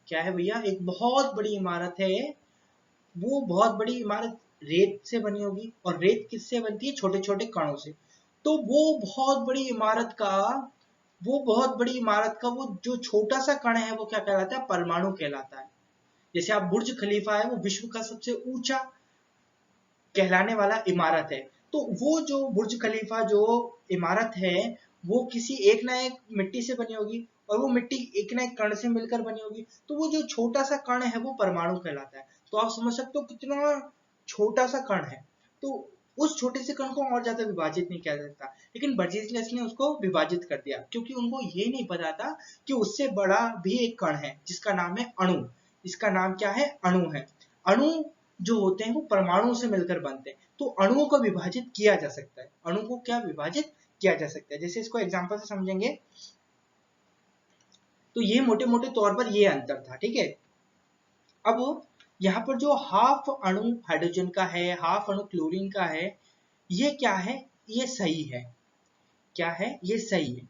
क्या है भैया, एक बहुत बड़ी इमारत है, वो बहुत बड़ी इमारत रेत से बनी होगी, और रेत किससे बनती है, छोटे छोटे कणों से। तो वो बहुत बड़ी इमारत का, वो बहुत बड़ी इमारत का वो जो छोटा सा कण है वो क्या कहलाता है, परमाणु कहलाता है। जैसे आप बुर्ज खलीफा है, वो विश्व का सबसे ऊंचा कहलाने वाला इमारत है, तो वो जो बुर्ज खलीफा जो इमारत है वो किसी एक ना एक मिट्टी से बनी होगी, और वो मिट्टी एक ना एक कण से मिलकर बनी होगी, तो वो जो छोटा सा कण है वो परमाणु कहलाता है। तो आप समझ सकते हो कितना छोटा सा कण है। तो उस छोटे से कण को और ज्यादा विभाजित नहीं किया जा सकता, लेकिन बर्जीलियस ने उसको विभाजित कर दिया, क्योंकि उनको ये नहीं पता था कि उससे बड़ा भी एक कण है जिसका नाम है अणु। इसका नाम क्या है, अणु है। अणु जो होते हैं वो परमाणु से मिलकर बनते हैं, तो अणुओं को विभाजित किया जा सकता है, अणु को क्या विभाजित किया जा सकता है। जैसे इसको एग्जांपल से समझेंगे तो ये मोटे मोटे तौर पर ये अंतर था, ठीक है। अब यहाँ पर जो हाफ अणु हाइड्रोजन का है, हाफ अणु क्लोरीन का है, ये क्या है, ये सही है, क्या है, ये सही है,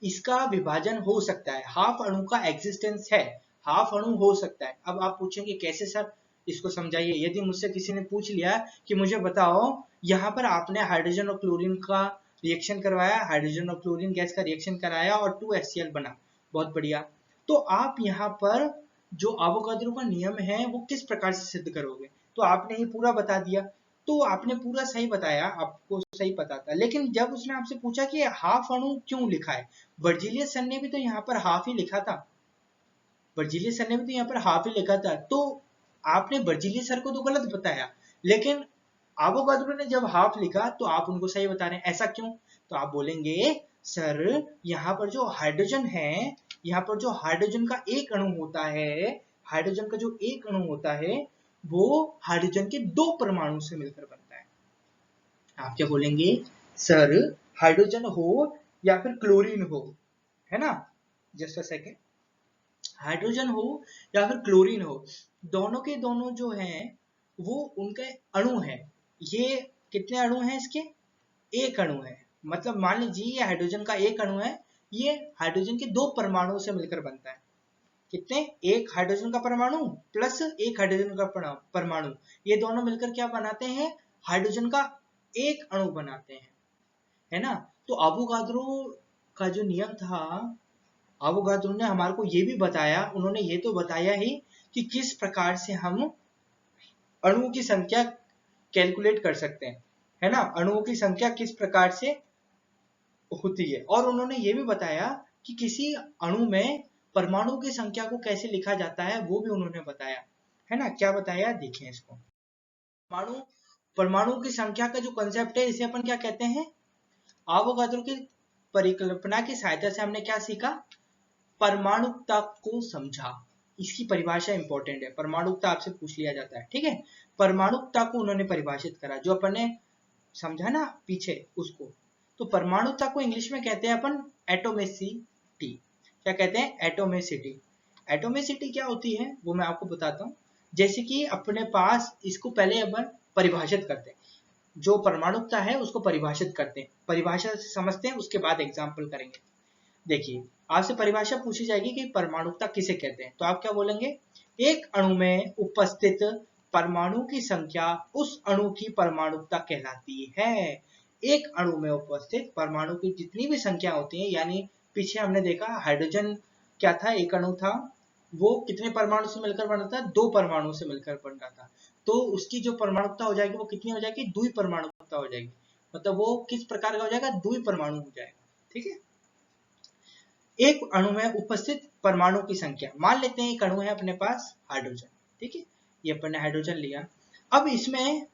इसका विभाजन हो सकता है, हाफ अणु का एग्जिस्टेंस है, हाफ अणु हो सकता है। अब आप पूछेंगे कैसे सर, इसको समझाइए। यदि मुझसे किसी ने पूछ लिया कि मुझे बताओ, यहाँ पर आपने हाइड्रोजन और क्लोरीन का रिएक्शन करवाया, हाइड्रोजन और क्लोरीन गैस का रिएक्शन कराया और 2HCl बना, बहुत बढ़िया, तो आप यहाँ पर जो अवोगाद्रो का नियम है वो किस प्रकार से सिद्ध करोगे, तो आपने ये पूरा बता दिया, तो आपने पूरा सही बताया, आपको सही पता था। लेकिन जब उसने आपसे पूछा कि हाफ अणु क्यों लिखा है, बर्जीलियस सर ने भी तो यहाँ पर हाफ ही लिखा था, बर्जीलियस सर ने भी तो यहाँ पर हाफ ही लिखा था, तो आपने बर्जीलियस सर को तो गलत बताया, लेकिन अवोगाद्रो ने जब हाफ लिखा तो आप उनको सही बता रहे हैं, ऐसा क्यों। तो आप बोलेंगे सर यहाँ पर जो हाइड्रोजन है, यहाँ पर जो हाइड्रोजन का एक अणु होता है, हाइड्रोजन का जो एक अणु होता है वो हाइड्रोजन के 2 परमाणु से मिलकर बनता है। आप क्या बोलेंगे, सर हाइड्रोजन हो या फिर क्लोरीन हो, है ना, जस्ट अ सेकेंड, हाइड्रोजन हो या फिर क्लोरीन हो, दोनों के दोनों जो हैं वो उनके अणु हैं। ये कितने अणु हैं इसके? एक अणु है। मतलब मान लीजिए ये हाइड्रोजन का एक अणु है, ये हाइड्रोजन के दो परमाणुओं से मिलकर बनता है। कितने? एक हाइड्रोजन का परमाणु प्लस एक हाइड्रोजन का परमाणु, ये दोनों मिलकर क्या बनाते हैं? हाइड्रोजन का एक अणु बनाते हैं, है ना। तो अवोगाद्रो का जो नियम था, अवोगाद्रो ने हमारे को ये भी बताया, उन्होंने ये तो बताया ही कि किस प्रकार से हम अणुओं की संख्या कैलकुलेट कर सकते हैं, है ना, अणुओं की संख्या किस प्रकार से होती है। और उन्होंने ये भी बताया कि किसी अणु में परमाणु की संख्या को कैसे लिखा जाता है, वो भी उन्होंने बताया, है ना। क्या बताया, देखें इसको। परमाणु परमाणु की संख्या का जो कंसेप्ट है, इसे अपन क्या कहते हैं? अवोगाद्रो की परिकल्पना की सहायता से हमने क्या सीखा? परमाणुकता को समझा। इसकी परिभाषा इंपॉर्टेंट है, परमाणुकता आपसे पूछ लिया जाता है, ठीक है। परमाणुकता को उन्होंने परिभाषित करा, जो अपन ने समझा ना पीछे उसको। तो परमाणुता को इंग्लिश में कहते हैं अपन एटोमिसिटी। क्या कहते हैं? एटोमिसिटी। एटोमिसिटी क्या होती है वो मैं आपको बताता हूँ। जैसे कि अपने पास, इसको पहले अपन परिभाषित करते हैं, जो परमाणुता है उसको परिभाषित करते हैं, परिभाषा से समझते हैं, उसके बाद एग्जाम्पल करेंगे। देखिए, आपसे परिभाषा पूछी जाएगी कि परमाणुता किसे कहते हैं, तो आप क्या बोलेंगे? एक अणु में उपस्थित परमाणु की संख्या उस अणु की परमाणुता कहलाती है। एक अणु में उपस्थित परमाणु की जितनी भी संख्या होती है, यानी पीछे हमने देखा हाइड्रोजन क्या था, एक अणु था, वो कितने परमाणु से मिलकर बना था? दो परमाणु से मिलकर बन रहा था। तो उसकी जो परमाणुता हो जाएगी वो कितनी हो जाएगी? द्वि परमाणुता हो जाएगी। मतलब वो किस प्रकार का हो जाएगा? द्वि परमाणु हो जाएगा, ठीक है। एक अणु में उपस्थित परमाणु की संख्या, मान लेते हैं एक अणु है अपने पास हाइड्रोजन, ठीक है, ये अपन ने हाइड्रोजन लिया। अब इसमें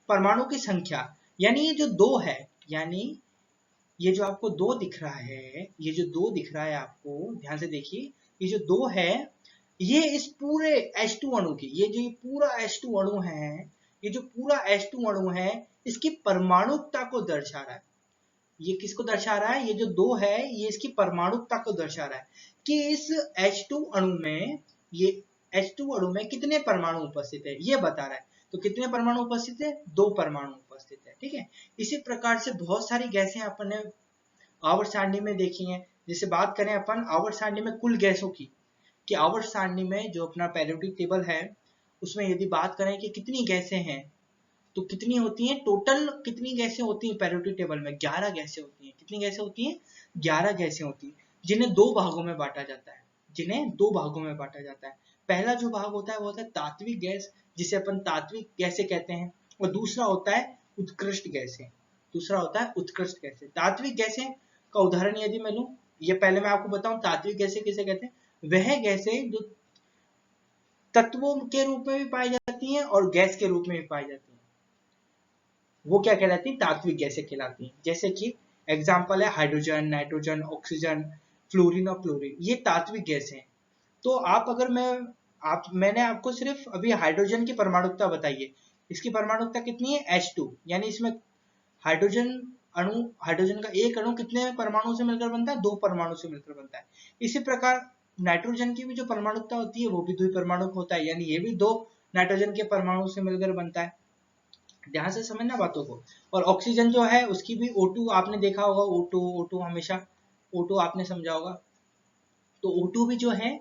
परमाणु की संख्या, यानी ये जो दो है, यानी ये जो आपको दो दिख रहा है, ये जो दो दिख रहा है आपको, ध्यान से देखिए, ये जो दो है, ये इस पूरे H2 अणु की, ये जो ये पूरा H2 अणु है, ये जो पूरा H2 अणु है, इसकी परमाणुकता को दर्शा रहा है। ये किसको दर्शा रहा है? ये जो दो है, ये इसकी परमाणुकता को दर्शा रहा है कि इस H2 अणु में, ये H2 अणु में कितने परमाणु उपस्थित है, ये बता रहा है। तो कितने परमाणु उपस्थित है? दो परमाणु उपस्थित है, ठीक है। इसी प्रकार से बहुत सारी गैसें अपन ने आवर्त सारणी में देखी हैं। जैसे बात करें अपन आवर्त सारणी में कुल गैसों की, कि आवर्त सारणी में जो अपना पेरियोडिक टेबल है, उसमें यदि बात करें कि कितनी गैसें हैं, तो कितनी होती हैं टोटल, कितनी गैसें होती हैं पेरियोडिक टेबल में? 11 गैसें होती हैं। कितनी गैसें होती हैं? 11 गैसें होती हैं, जिन्हें दो भागों में बांटा जाता है, जिन्हें दो भागों में बांटा जाता है। पहला जो भाग होता है वो होता है तात्विक गैस, जिसे अपन तात्विक गैसें कहते हैं, और दूसरा होता है उत्कृष्ट गैसें। दूसरा होता है उत्कृष्ट गैसें। तात्विक गैसें का उदाहरण यदि मैं लूं, ये पहले मैं आपको बताऊं तात्विक गैसें किसे कहते हैं। वह गैसें जो तत्वों के रूप में भी पाई जाती हैं और गैस के रूप में भी पाई जाती हैं, वो क्या कहलाती है? तात्विक गैसें कहलाती हैं। जैसे कि एग्जाम्पल है हाइड्रोजन, नाइट्रोजन, ऑक्सीजन, फ्लोरीन और क्लोरीन, ये तात्विक गैसें हैं। तो आप अगर मैंने आपको सिर्फ अभी हाइड्रोजन की परमाणुकता बताई है, इसकी परमाणुकता कितनी है? H2, यानी इसमें हाइड्रोजन अणु, हाइड्रोजन का एक अणु कितने परमाणु से मिलकर बनता है? दो परमाणु से मिलकर बनता है। इसी प्रकार नाइट्रोजन की भी जो परमाणुकता होती है वो भी द्विपरमाणुक होता है, यानी ये भी दो नाइट्रोजन के परमाणु से मिलकर बनता है। ध्यान से समझना बातों को। और ऑक्सीजन जो है उसकी भी O2, आपने देखा होगा O2 हमेशा O2 आपने समझा होगा। तो O2 भी जो है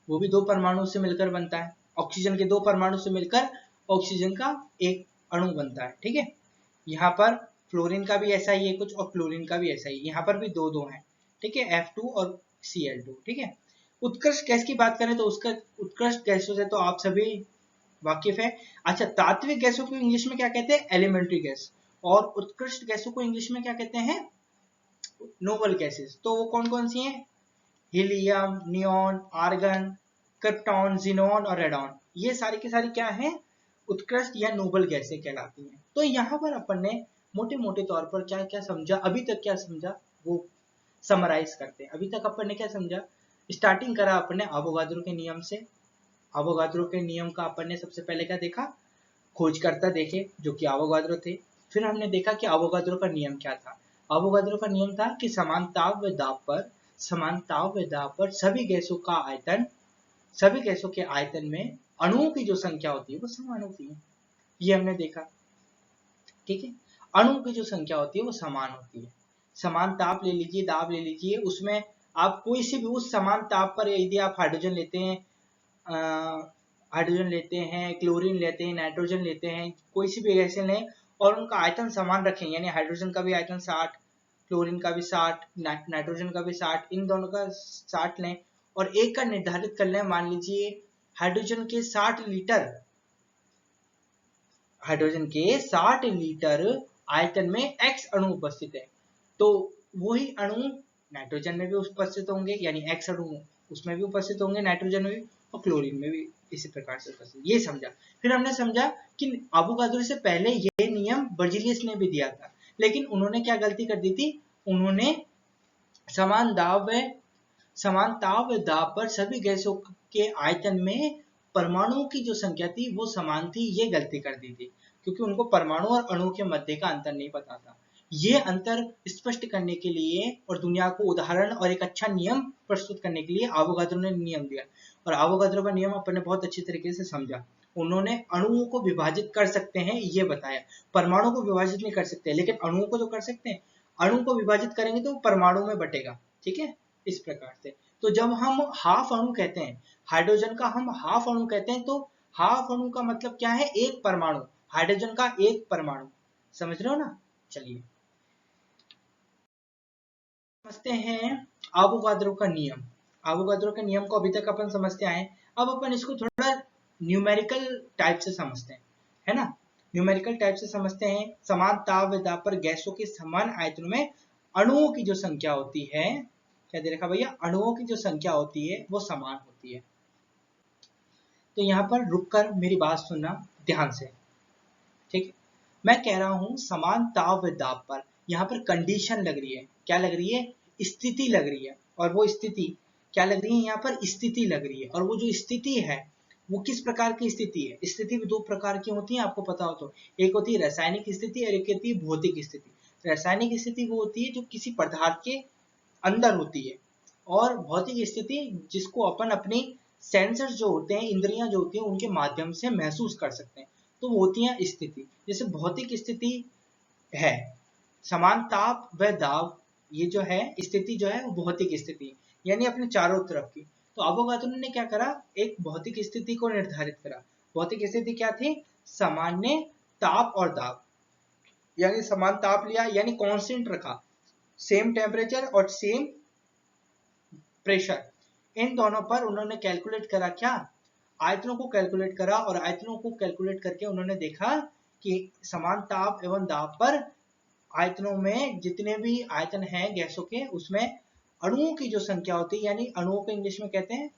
वो भी दो परमाणु से मिलकर बनता है, ऑक्सीजन के दो परमाणु से मिलकर ऑक्सीजन का एक अणु बनता है, ठीक है। यहाँ पर फ्लोरीन का भी ऐसा ही है कुछ, और क्लोरीन का भी ऐसा ही, यहाँ पर भी दो दो है, ठीक है, F2 और Cl2, ठीक है। उत्कृष्ट गैस की बात करें तो उसका, उत्कृष्ट गैसों से तो आप सभी वाकिफ है। अच्छा, तात्विक गैसों को इंग्लिश में क्या कहते हैं? Elementary gas. और उत्कृष्ट गैसों को इंग्लिश में क्या कहते हैं? Noble gases. तो वो कौन कौन सी हैं? Helium, neon, argon, krypton, xenon और रेडॉन, ये सारी की सारी क्या है? उत्कृष्ट या नोबल गैसें कहलाती हैं। तो यहाँ पर अपन ने मोटे मोटे तौर पर क्या क्या समझा, अभी तक क्या समझा, वो समराइज करते हैं। अभी तक अपन ने क्या समझा? स्टार्टिंग करा अपन ने अवोगाद्रो के नियम से। अवोगाद्रो के नियम का अपन ने सबसे पहले क्या देखा? खोजकर्ता देखे जो कि अवोगाद्रो थे। फिर हमने देखा कि अवोगाद्रो का नियम क्या था। अवोगाद्रो का नियम था कि समान ताप व दाब पर सभी गैसों के आयतन में अणुओं की जो संख्या होती है वो समान होती है। ये हमने देखा, ठीक है। अणुओं की जो संख्या होती है वो समान होती है। समान ताप ले लीजिए, दाब ले लीजिए, उसमें आप कोई से भी उस समान ताप पर यदि आप हाइड्रोजन लेते हैं, क्लोरीन लेते हैं, नाइट्रोजन लेते हैं, कोई सी भी गैसें लें और उनका आयतन समान रखें, यानी हाइड्रोजन का भी आयतन 60, क्लोरीन का भी 60, नाइट्रोजन का भी 60, इन दोनों का 60 लें और एक का निर्धारित कर लें। मान लीजिए हाइड्रोजन के 60 लीटर आयतन में x अणु उपस्थित है, तो वही अणु नाइट्रोजन में भी उपस्थित होंगे, यानी x अणु उसमें भी उपस्थित होंगे, नाइट्रोजन में भी और क्लोरीन में भी इसी प्रकार से उपस्थित। ये समझा। फिर हमने समझा कि अवोगाद्रो से पहले ये नियम बर्जीलियस ने भी दिया था, लेकिन उन्होंने क्या गलती कर दी थी, उन्होंने समान ताप व दाब पर सभी गैसों के आयतन में परमाणुओं की जो संख्या थी वो समान थी, ये गलती कर दी थी, क्योंकि उनको परमाणु और अणु के मध्य का अंतर नहीं पता था। ये अंतर स्पष्ट करने के लिए और दुनिया को उदाहरण और एक अच्छा नियम प्रस्तुत करने के लिए अवोगाद्रो ने नियम दिया, और अवोगाद्रो का नियम अपन ने बहुत अच्छी तरीके से समझा। उन्होंने अणुओं को विभाजित कर सकते हैं ये बताया, परमाणु को विभाजित नहीं कर सकते, लेकिन अणुओं को तो कर सकते हैं। अणु को विभाजित करेंगे तो परमाणु में बटेगा, ठीक है, इस प्रकार से। तो जब हम हाफ अणु कहते हैं, हाइड्रोजन का हम हाफ अणु कहते हैं, तो हाफ अणु का मतलब क्या है, एक परमाणु, हाइड्रोजन का एक परमाणु, समझ रहे हो ना। चलिए समझते हैं अवोगाद्रो का नियम। अवोगाद्रो के नियम को अभी तक अपन समझते आए, अब अपन इसको थोड़ा न्यूमेरिकल टाइप से समझते हैं, है ना। न्यूमेरिकल टाइप से समझते हैं। समान ताप व दाब पर गैसों के समान आयतनों में अणुओं की जो संख्या होती है, क्या दे रखा भैया, अणुओं की जो संख्या होती है वो समान होती है। तो यहाँ पर रुककर मेरी बात सुनना ध्यान से, ठीक है। मैं कह रहा हूं समान ताप व दाब पर, यहाँ पर कंडीशन लग रही है, क्या लग रही है, स्थिति लग रही है, और वो स्थिति क्या लग रही है, यहाँ पर स्थिति लग रही है। और वो जो स्थिति है वो किस प्रकार की स्थिति है, स्थिति भी दो प्रकार की होती है, आपको पता हो तो। एक होती है रासायनिक स्थिति और एक होती है भौतिक स्थिति। रासायनिक स्थिति वो होती है जो किसी पदार्थ के अंदर होती है, और भौतिक स्थिति जिसको अपन अपनी सेंसर्स जो होते हैं, इंद्रियां जो होती हैं, उनके माध्यम से महसूस कर सकते हैं, तो वो होती है स्थिति। जैसे भौतिक स्थिति है समान ताप व दाब, ये जो है स्थिति जो है वो भौतिक स्थिति, यानी अपने चारों तरफ की। तो अवोगाद्रो ने क्या करा, एक भौतिक स्थिति को निर्धारित करा। भौतिक स्थिति क्या थी, सामान्य ताप और दाब, यानी समान ताप लिया, यानी कांस्टेंट रखा, सेम टेम्परेचर और सेम प्रेशर, इन दोनों पर उन्होंने कैलकुलेट करा, क्या, आयतनों को कैलकुलेट करा, और आयतनों को कैलकुलेट करके उन्होंने देखा कि समान ताप एवं दाब पर आयतनों में जितने भी आयतन हैं गैसों के, उसमें अणुओं की जो संख्या होती है, यानी अणुओं को इंग्लिश में कहते हैं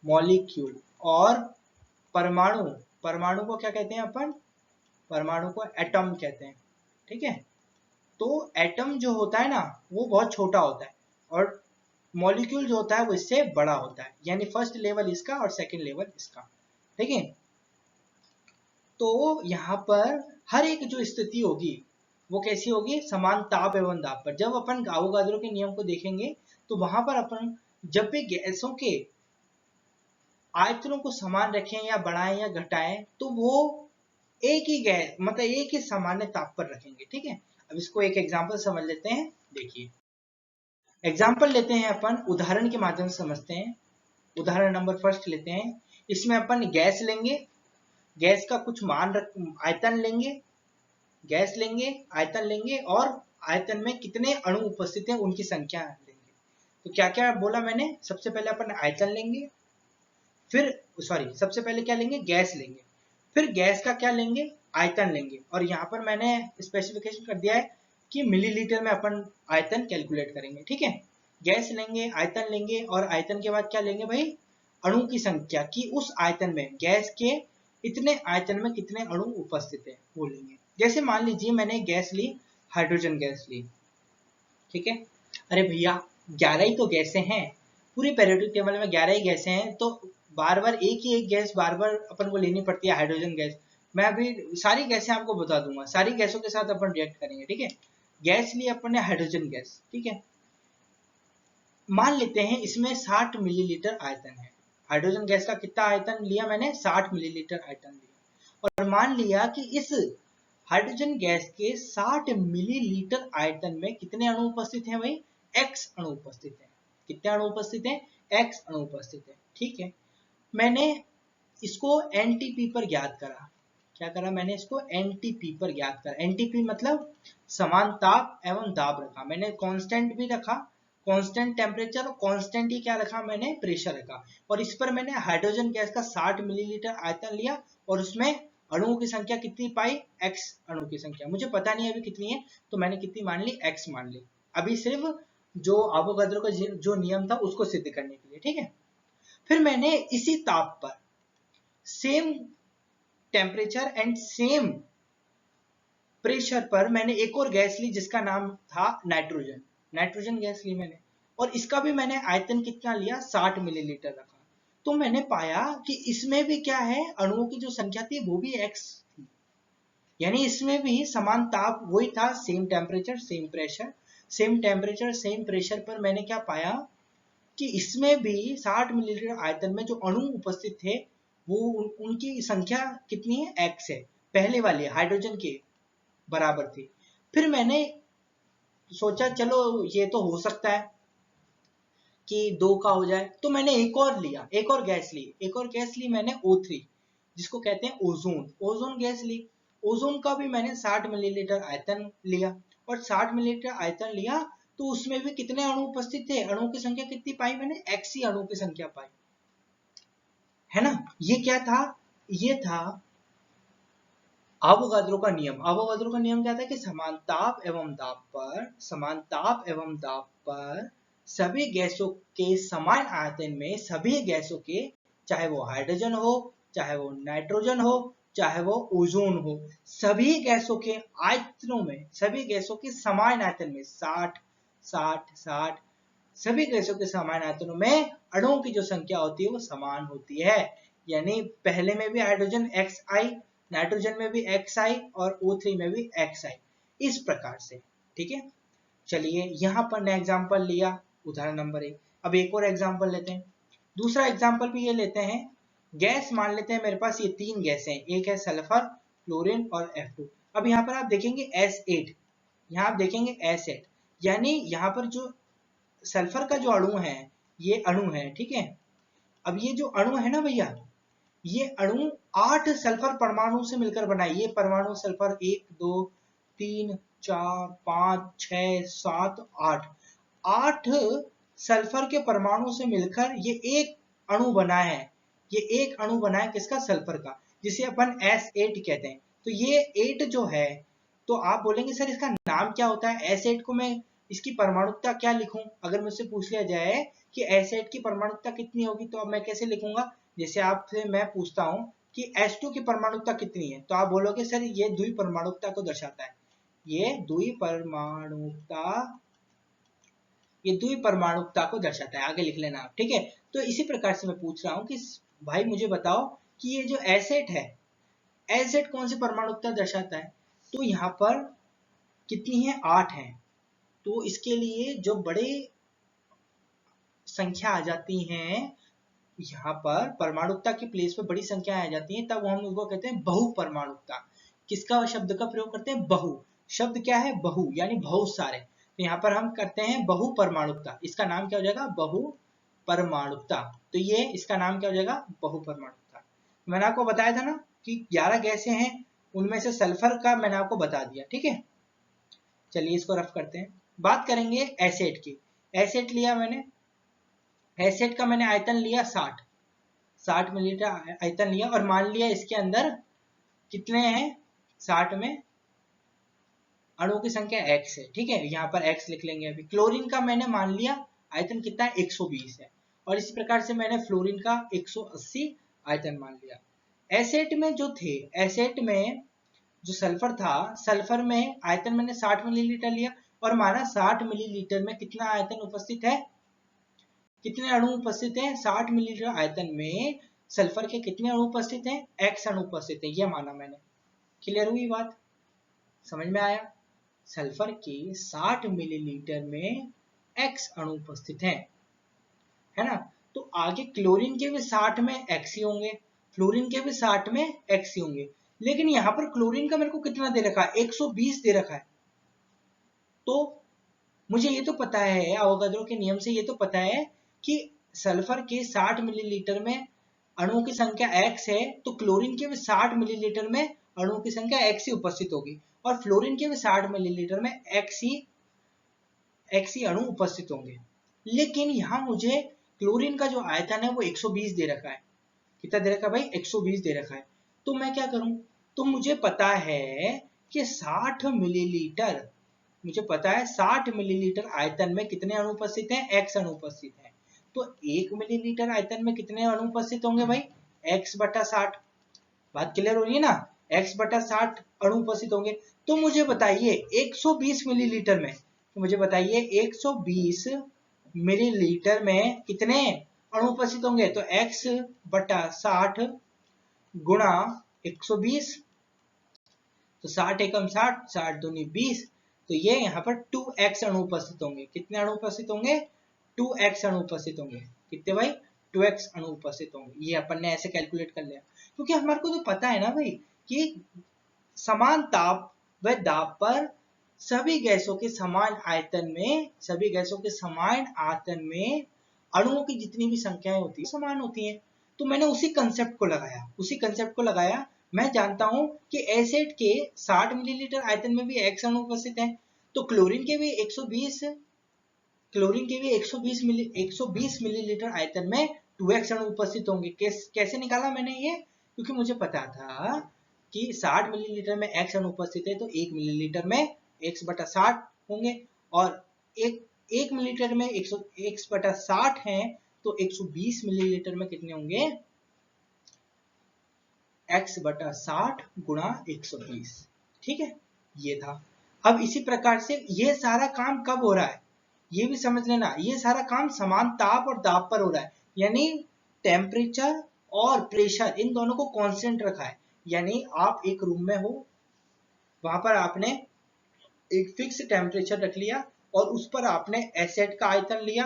मॉलिक्यूल, और परमाणु को क्या कहते हैं अपन, परमाणु को एटम कहते हैं, ठीक है। तो एटम जो होता है ना वो बहुत छोटा होता है, और मॉलिक्यूल जो होता है वो इससे बड़ा होता है, यानी फर्स्ट लेवल इसका और सेकंड लेवल इसका, ठीक है। तो यहाँ पर हर एक जो स्थिति होगी वो कैसी होगी, समान ताप एवं दाब पर। जब अपन अवोगाद्रो के नियम को देखेंगे तो वहां पर अपन जब भी गैसों के आयतनों को समान रखें या बढ़ाएं या घटाएं, तो वो एक ही गैस मतलब एक ही सामान्य ताप पर रखेंगे, ठीक है। अब इसको एक एग्जांपल समझ लेते हैं, देखिए एग्जाम्पल लेते हैं अपन, उदाहरण के माध्यम से समझते हैं। उदाहरण नंबर फर्स्ट लेते हैं, इसमें अपन गैस लेंगे, गैस का कुछ आयतन लेंगे, गैस लेंगे, आयतन लेंगे, और आयतन में कितने अणु उपस्थित हैं उनकी संख्या लेंगे। तो क्या क्या बोला मैंने, सबसे पहले अपन आयतन लेंगे, फिर सबसे पहले क्या लेंगे, गैस लेंगे, फिर गैस का क्या लेंगे, आयतन लेंगे, और यहाँ पर मैंने स्पेसिफिकेशन कर दिया है कि मिलीलीटर में अपन आयतन कैलकुलेट करेंगे, ठीक है। गैस लेंगे, आयतन लेंगे, और आयतन के बाद क्या लेंगे भाई, अणु की संख्या, कि उस आयतन में गैस के इतने आयतन में कितने अणु उपस्थित है वो लेंगे। जैसे मान लीजिए मैंने गैस ली, हाइड्रोजन गैस ली, ठीक है। अरे भैया 11 ही तो गैसें हैं, पूरी पेरियोडिक टेबल में 11 ही गैसें हैं, तो बार बार एक ही एक गैस बार बार अपन को लेनी पड़ती है, हाइड्रोजन गैस, मैं अभी सारी गैसें आपको बता दूंगा, सारी गैसों के साथ अपन रिएक्ट करेंगे, ठीक है। गैस ली अपन ने हाइड्रोजन गैस, ठीक है। मान लेते हैं इसमें 60 मिलीलीटर आयतन है। हाइड्रोजन गैस का कितना आयतन लिया मैंने, 60 मिलीलीटर आयतन लिया। और मान लिया कि इस हाइड्रोजन गैस के 60 मिलीलीटर आयतन में कितने अणु उपस्थित हैं भाई, x अणु उपस्थित है। कितने अणु उपस्थित हैं, x अणु उपस्थित है, ठीक है। मैंने इसको एनटीपी पर ज्ञात करा। क्या करा मैंने, इसको एनटीपी पर ज्ञात करा। एनटीपी मतलब समान ताप एवं दाब रखा मैंने, कांस्टेंट भी रखा, कांस्टेंट टेम्परेचर, और कांस्टेंट ही क्या रखा मैंने, प्रेशर रखा। और इस पर मैंने हाइड्रोजन गैस का 60 मिलीलीटर आयतन लिया और उसमें अणुओं की संख्या कितनी पाई, x अणु की संख्या। मुझे पता नहीं अभी कितनी है, तो मैंने कितनी मान ली, x मान ली। अभी सिर्फ जो अवोगाद्रो का जो नियम था उसको सिद्ध करने के लिए, ठीक है। फिर मैंने इसी ताप पर same temperature and same pressure पर मैंने एक और गैस ली जिसका नाम था नाइट्रोजन। नाइट्रोजन गैस ली मैंने, और इसका भी मैंने आयतन कितना लिया, 60 मिलीलीटर रखा। तो मैंने पाया कि इसमें भी क्या है, अणुओं की जो संख्या थी वो भी x थी। यानी इसमें भी समान ताप वही था, same temperature same pressure. Same temperature same pressure पर मैंने क्या पाया कि इसमें भी 60 मिलीलीटर आयतन में जो अणु उपस्थित थे वो उनकी संख्या कितनी है, x है। पहले वाली हाइड्रोजन के बराबर थी। फिर मैंने सोचा चलो ये तो हो सकता है कि 2 का हो जाए, तो मैंने एक और लिया, एक और गैस ली मैंने O3, जिसको कहते हैं ओजोन। ओजोन गैस ली, ओजोन का भी मैंने 60 मिलीलीटर आयतन लिया। और 60 मिलीलीटर आयतन लिया तो उसमें भी कितने अणु उपस्थित थे, अणुओं की संख्या कितनी पाई मैंने, x ही अणुओं की संख्या पाई, है ना। ये क्या था, ये था अवोगाद्रो का नियम। अवोगाद्रो का नियम क्या था कि समान ताप एवं दाब पर सभी गैसों के समान आयतन में, सभी गैसों के, चाहे वो हाइड्रोजन हो, चाहे वो नाइट्रोजन हो, चाहे वो ओजोन हो, सभी गैसों के आयतनों में, सभी गैसों के समान आयतन में 60 सभी गैसों के समान आयतनों में अणुओं की जो संख्या होती है वो समान होती है। यानी पहले में भी हाइड्रोजन xi, नाइट्रोजन में भी xi और O3 में भी xi, इस प्रकार से, ठीक है। चलिए यहाँ पर नया एग्जांपल लिया, उदाहरण नंबर 1। अब एक और एग्जांपल लेते हैं, दूसरा एग्जांपल भी ये लेते हैं। गैस मान लेते हैं मेरे पास ये 3 गैसें हैं, एक है सल्फर, क्लोरीन और F2। अब यहाँ पर आप देखेंगे S8, यहाँ आप देखेंगे S8, यानी यहाँ पर जो सल्फर का जो अणु है, ये अणु है, ठीक है। अब ये जो अणु है ना भैया, ये अणु 8 सल्फर परमाणु से मिलकर बना है। ये परमाणु सल्फर 1 2 3 4 5 6 7 8, 8 सल्फर के परमाणु से मिलकर ये एक अणु बना है। ये एक अणु बना है किसका, सल्फर का, जिसे अपन S8 कहते हैं। तो ये 8 जो है, तो आप बोलेंगे सर इसका नाम क्या होता है, S8 को मैं इसकी परमाणुकता क्या लिखूं। अगर मुझसे पूछ लिया जाए कि S8 की परमाणुकता कितनी होगी, तो अब मैं कैसे लिखूंगा। जैसे आपसे मैं पूछता हूं कि H2 की परमाणुकता कितनी है, तो आप बोलोगे सर ये द्विपरमाणुकता को दर्शाता है, ये द्विपरमाणुकता, ये द्विपरमाणुकता को दर्शाता है, आगे लिख लेना आप, ठीक है। तो इसी प्रकार से मैं पूछ रहा हूँ कि भाई मुझे बताओ कि ये जो S8 है, S8 कौन सी परमाणुकता दर्शाता है। तो यहाँ पर कितनी है, 8 है। तो इसके लिए जो बड़े संख्या आ जाती हैं, यहाँ पर परमाणुकता की प्लेस पे बड़ी संख्या आ जाती है, तब हम उसको कहते हैं बहुपरमाणुकता। किसका शब्द का प्रयोग करते हैं, बहु। शब्द क्या है, बहु, यानी बहुत सारे। तो यहाँ पर हम करते हैं बहुपरमाणुकता, इसका नाम क्या हो जाएगा, बहुपरमाणुकता। तो ये इसका नाम क्या हो जाएगा, बहुपरमाणुकता। मैंने आपको बताया था ना कि 11 गैसें हैं, उनमें से सल्फर का मैंने आपको बता दिया, ठीक है। चलिए इसको रफ करते हैं, बात करेंगे एसिड की। एसिड लिया मैंने, एसिड का मैंने आयतन लिया 60 मिलीलीटर आयतन लिया, और मान लिया इसके अंदर कितने हैं, 60 में अणुओं की संख्या x है, ठीक है। यहाँ पर x लिख लेंगे अभी। क्लोरीन का मैंने मान लिया आयतन कितना है, 120 है, और इसी प्रकार से मैंने फ्लोरीन का 180 आयतन मान लिया। एसिड में जो थे, एसिड में जो सल्फर था, सल्फर में आयतन मैंने 60 मिलीलीटर लिया, और माना 60 मिलीलीटर में कितना आयतन उपस्थित है, कितने अणु उपस्थित हैं, 60 मिलीलीटर आयतन में सल्फर के कितने अणु उपस्थित हैं, x अणु उपस्थित है, ये माना मैंने। क्लियर हुई बात, समझ में आया। सल्फर के 60 मिलीलीटर में x अणु उपस्थित हैं, है ना। तो आगे क्लोरीन के भी 60 में x ही होंगे, फ्लोरीन के भी 60 में x ही होंगे, लेकिन यहाँ पर क्लोरीन का मेरे को कितना दे रखा है, 120 दे रखा है। तो मुझे ये तो पता है, अवोगाद्रो के नियम से ये तो पता है कि सल्फर के 60 मिलीलीटर में अणुओं की संख्या x है, तो क्लोरीन के भी 60 मिलीलीटर में अणुओं की संख्या x ही उपस्थित होगी, और फ्लोरीन के भी 60 मिलीलीटर में x ही अणु उपस्थित होंगे। लेकिन यहाँ मुझे क्लोरीन का जो आयतन है वो 120 दे रखा है। कितना दे रखा है भाई, 120 दे रखा है। तो मैं क्या करूं, तो मुझे पता है कि 60 मिलीलीटर, मुझे पता है 60 मिलीलीटर आयतन में कितने अणु उपस्थित हैं, x अणु उपस्थित हैं। तो 1 मिलीलीटर आयतन में कितने अणु उपस्थित होंगे भाई, x बटा 60। बात क्लियर हो रही है ना, x बटा 60 अणु उपस्थित होंगे। तो मुझे बताइए 120 मिलीलीटर में, तो मुझे बताइए 120 मिलीलीटर में कितने अणु उपस्थित होंगे, तो x बटा 60 गुणा 120, तो 60 एकम 60, 60 दूनी 20, तो ये यहाँ पर 2x अणु उपस्थित होंगे। कितने अणु उपस्थित होंगे, 2x अणु उपस्थित होंगे। कितने भाई, 2x अणु उपस्थित होंगे। ये अपन ने ऐसे कैलकुलेट कर लिया, क्योंकि हमारे को तो पता है ना भाई कि समान ताप व दाब पर सभी गैसों के समान आयतन में, सभी गैसों के समान आयतन में अणुओं की जितनी भी संख्याएं होती है समान होती हैं। तो मैंने उसी कंसेप्ट को लगाया। मैं जानता हूं कि एसिड के 60 मिलीलीटर आयतन में भी x अणु उपस्थित है, तो क्लोरीन के भी 120 मिलीलीटर आयतन में 2x अणु उपस्थित होंगे। कैसे निकाला मैंने ये, क्योंकि मुझे पता था कि 60 मिलीलीटर में x अणु उपस्थित है, तो 1 मिलीलीटर में x बटा 60 होंगे, और एक मिलीलीटर में x बटा 60 है, तो 120 मिलीलीटर में कितने होंगे, x बटा 60 गुणा 120। ठीक है, ये था। अब इसी प्रकार से ये सारा काम कब हो रहा है, ये भी समझ लेना, ये सारा काम समान ताप और दाब पर हो रहा है, यानी टेम्परेचर और प्रेशर इन दोनों को कांस्टेंट रखा है। यानी आप एक रूम में हो, वहां पर आपने एक फिक्स टेम्परेचर रख लिया, और उस पर आपने एसिड का आयतन लिया,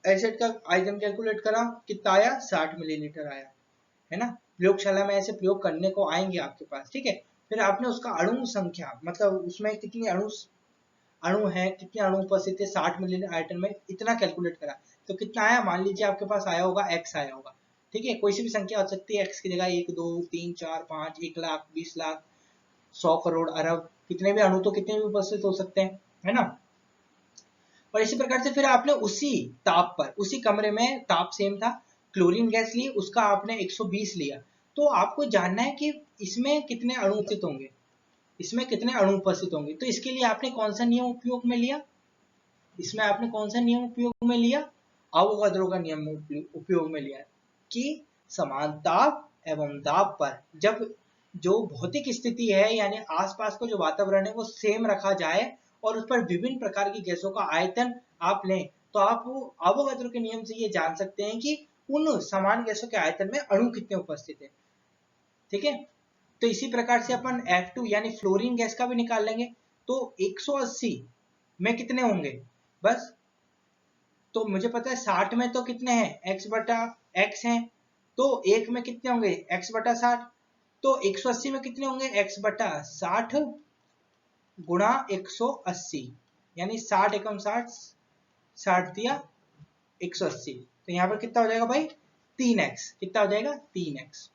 एसिड का आयतन कैलकुलेट करा, कितना आया, 60 मिलीलीटर आया, है ना। प्रयोगशाला में ऐसे प्रयोग करने को आएंगे आपके पास, ठीक है। फिर आपने उसका अणु संख्या, मतलब उसमें कितनी अणु है, कितने अणु उपस्थित है 60 मिलीलीटर आयतन में, इतना कैलकुलेट करा, तो कितना आया, मान लीजिए आपके पास आया होगा x आया होगा, ठीक है। कोई सी भी संख्या हो सकती है, x की जगह 1 2 3 4 5, 1 लाख, 20 लाख, 100 करोड़, अरब, कितने भी अणु, तो कितने भी उपस्थित हो सकते हैं, है ना। और इसी प्रकार से फिर आपने उसी ताप पर, उसी कमरे में ताप सेम था, क्लोरीन गैस ली, उसका आपने 120 लिया। तो आपको जानना है कि इसमें कितने अणु उपस्थित होंगे, इसमें कितने अणु उपस्थित होंगे। तो इसके लिए आपने कौन सा नियम उपयोग में लिया, इसमें आपने कौन सा नियम उपयोग में लिया, अवोगाद्रो का नियम उपयोग में लिया, कि समान ताप एवं दाब पर जब जो भौतिक स्थिति है, यानी आसपास का जो वातावरण है वो सेम रखा जाए, और उस पर विभिन्न प्रकार की गैसों का आयतन आप लें, तो आप अवोगाद्रो के नियम से ये जान सकते हैं कि उन समान गैसों के आयतन में अणु कितने उपस्थित है। ठीक है, तो इसी प्रकार से अपन F2 यानी फ्लोरीन गैस का भी निकाल लेंगे। तो 180 में कितने होंगे, बस, तो मुझे पता है 60 में तो कितने हैं, x बटा x हैं, तो एक में कितने होंगे, x बटा 60, तो 180 में कितने होंगे, x बटा 60 गुणा 180, यानी 60 एकम 60, 60 दिया 180, तो यहाँ पर कितना हो जाएगा भाई, 3x, कितना हो जाएगा, 3x।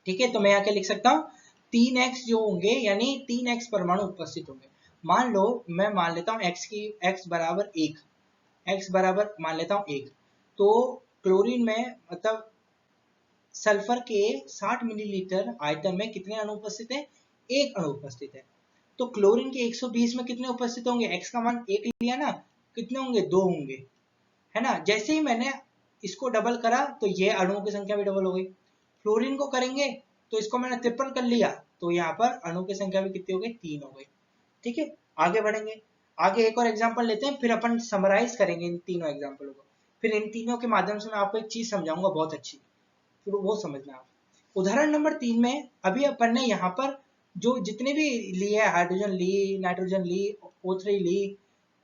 ठीक है, तो मैं यहाँ क्या लिख सकता हूँ, 3x जो होंगे, यानी 3x परमाणु उपस्थित होंगे। मान लो मैं मान लेता हूँ x बराबर 1, x बराबर मान लेता हूँ 1, तो क्लोरीन में, मतलब सल्फर के 60 मिलीलीटर आयतन में कितने अणु उपस्थित है, 1 अणु उपस्थित है। तो क्लोरीन के 120 में कितने उपस्थित होंगे, x का मान 1 लिया ना, कितने होंगे, 2 होंगे, है ना। जैसे ही मैंने इसको डबल करा, तो ये अणुओं की संख्या भी डबल हो गई। फ्लोरीन को करेंगे तो इसको मैंने ट्रिपल कर लिया, तो यहाँ पर अणु की संख्या भी कितनी हो गई, 3 हो गई। ठीक है, आगे बढ़ेंगे, आगे एक और एग्जांपल लेते हैं, फिर अपन समराइज करेंगे इन तीनों एग्जांपलों को। फिर इन तीनों के माध्यम से मैं आपको एक चीज समझाऊंगा बहुत अच्छी, फिर वो समझना आप। उदाहरण नंबर 3 में अभी अपन ने यहाँ पर जो जितने भी लिए है, हाइड्रोजन ली, नाइट्रोजन ली, O3 ली,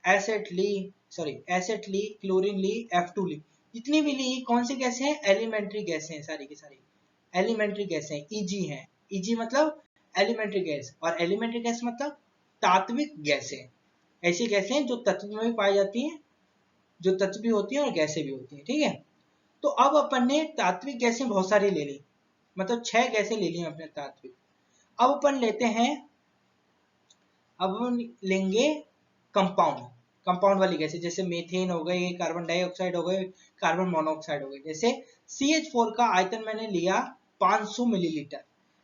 एसेट ली, क्लोरीन ली, F2 ली, जितनी भी ली कौन सी गैसें हैं? एलिमेंट्री गैसें हैं, सारी की सारी एलिमेंट्री गैसें हैं, Eg हैं। Eg मतलब एलिमेंट्री गैस, और एलिमेंट्री गैस मतलब तात्विक गैसें। ऐसी गैसें जो तत्व में भी पाई जाती हैं, जो तत्व भी होती है और गैसें भी होती हैं, ठीक है। तो अब अपन ने तात्विक गैसें बहुत सारी ले ली, मतलब 6 गैसें ले ली अपने तात्विक। अब अपन लेते हैं, अब हम लेंगे कंपाउंड, कंपाउंड वाली गैसें, जैसे मीथेन हो गए, कार्बन डाइऑक्साइड हो गए, कार्बन मोनोऑक्साइड हो गए। जैसे CH4 का आयतन मैंने लिया 500 मिलीलीटर,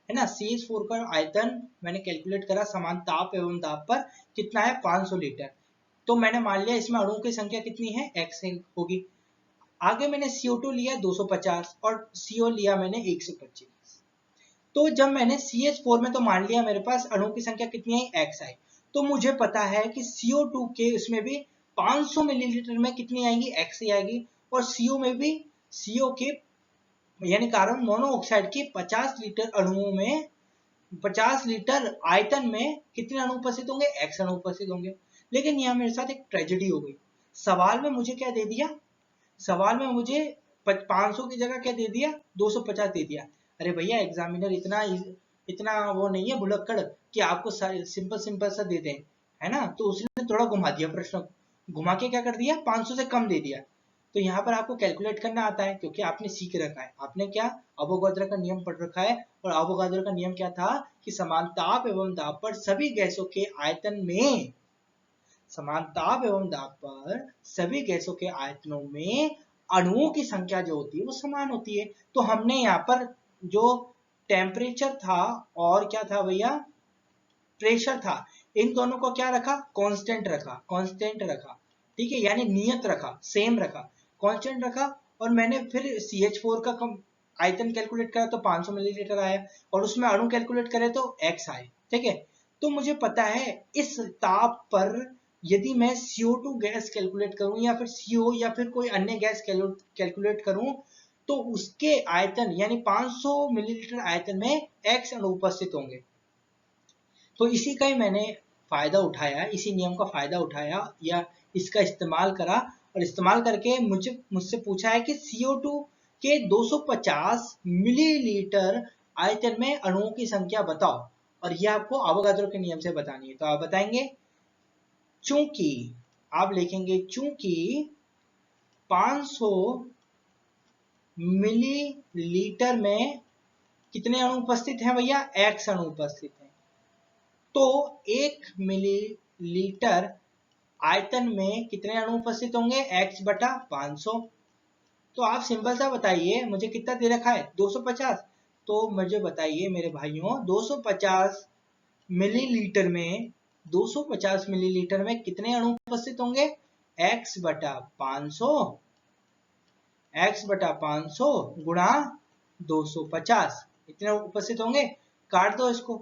है ना। CH4 का आयतन मैंने कैलकुलेट करा समान ताप एवं दाब पर, कितना है? 500 लीटर। तो मैंने मान लिया इसमें अणुओं की संख्या कितनी है? x होगी। आगे मैंने CO2 लिया 250 और CO लिया मैंने 125। तो जब मैंने CH4 में तो मान लिया मेरे पास अणुओं की संख्या कितनी है? x आई। तो मुझे पता है कि CO2 के उसमें भी 500 मिलीलीटर में कितनी आएगी? x आएगी। और CO में भी, CO के यानी कार्बन मोनोऑक्साइड के 50 लीटर अणुओं में, 50 लीटर आयतन में कितने अणु उपस्थित होंगे? x अणु उपस्थित होंगे। लेकिन यहाँ मेरे साथ एक ट्रेजेडी हो गई। सवाल में मुझे क्या दे दिया? सवाल में मुझे 500 की जगह क्या दे दिया? 250 दे दिया। अरे भैया, एग्जामिनर इतना वो नहीं है भुलक्कड़ कि आपको सिंपल सिंपल सा दे दें, है ना। तो उसने थोड़ा घुमा दिया प्रश्न, घुमा के क्या कर दिया? 500 से कम दे दिया। तो यहाँ पर आपको कैलकुलेट करना आता है, क्योंकि आपने सीख रखा है, आपने क्या अवोगाद्रो का नियम पढ़ रखा है। और अवोगाद्रो का नियम क्या था कि समान ताप एवं दाब पर सभी गैसों के आयतन में, समान ताप एवं दाब पर सभी गैसों के आयतनों में अणुओं की संख्या जो होती है वो समान होती है। तो हमने यहाँ पर जो टेम्परेचर था और क्या था भैया? प्रेशर था, इन दोनों को क्या रखा? कांस्टेंट रखा, कांस्टेंट रखा, ठीक है, यानी नियत रखा, सेम रखा, कांस्टेंट रखा। और मैंने फिर CH4 का आयतन कैलकुलेट करा तो 500 मिलीलीटर आया, और उसमें अणु कैलकुलेट करे तो x आए, ठीक है। तो मुझे पता है इस ताप पर यदि मैं CO2 गैस कैलकुलेट करूं, या फिर CO या फिर कोई अन्य गैस कैलकुलेट करूं, तो उसके आयतन यानी 500 मिलीलीटर आयतन में x अणु उपस्थित होंगे। तो इसी का ही मैंने फायदा उठाया, इसी नियम का फायदा उठाया या इसका इस्तेमाल करा, और इस्तेमाल करके मुझसे पूछा है कि CO2 के 250 मिलीलीटर आयतन में अणुओं की संख्या बताओ, और यह आपको अवोगाद्रो के नियम से बतानी है। तो आप बताएंगे, चूंकि आप लिखेंगे चूंकि 500 मिलीलीटर में कितने अणु उपस्थित हैं भैया? x अणु उपस्थित हैं। तो 1 मिलीलीटर आयतन में कितने अणु उपस्थित होंगे? x बटा 500। तो आप सिंपल सा बताइए, मुझे कितना दे रखा है? 250। तो मुझे बताइए मेरे भाइयों, 250 मिलीलीटर में, 250 मिलीलीटर में कितने अणु उपस्थित होंगे? x बटा 500, x बटा 500 गुणा 250, इतने उपस्थित होंगे। काट दो इसको,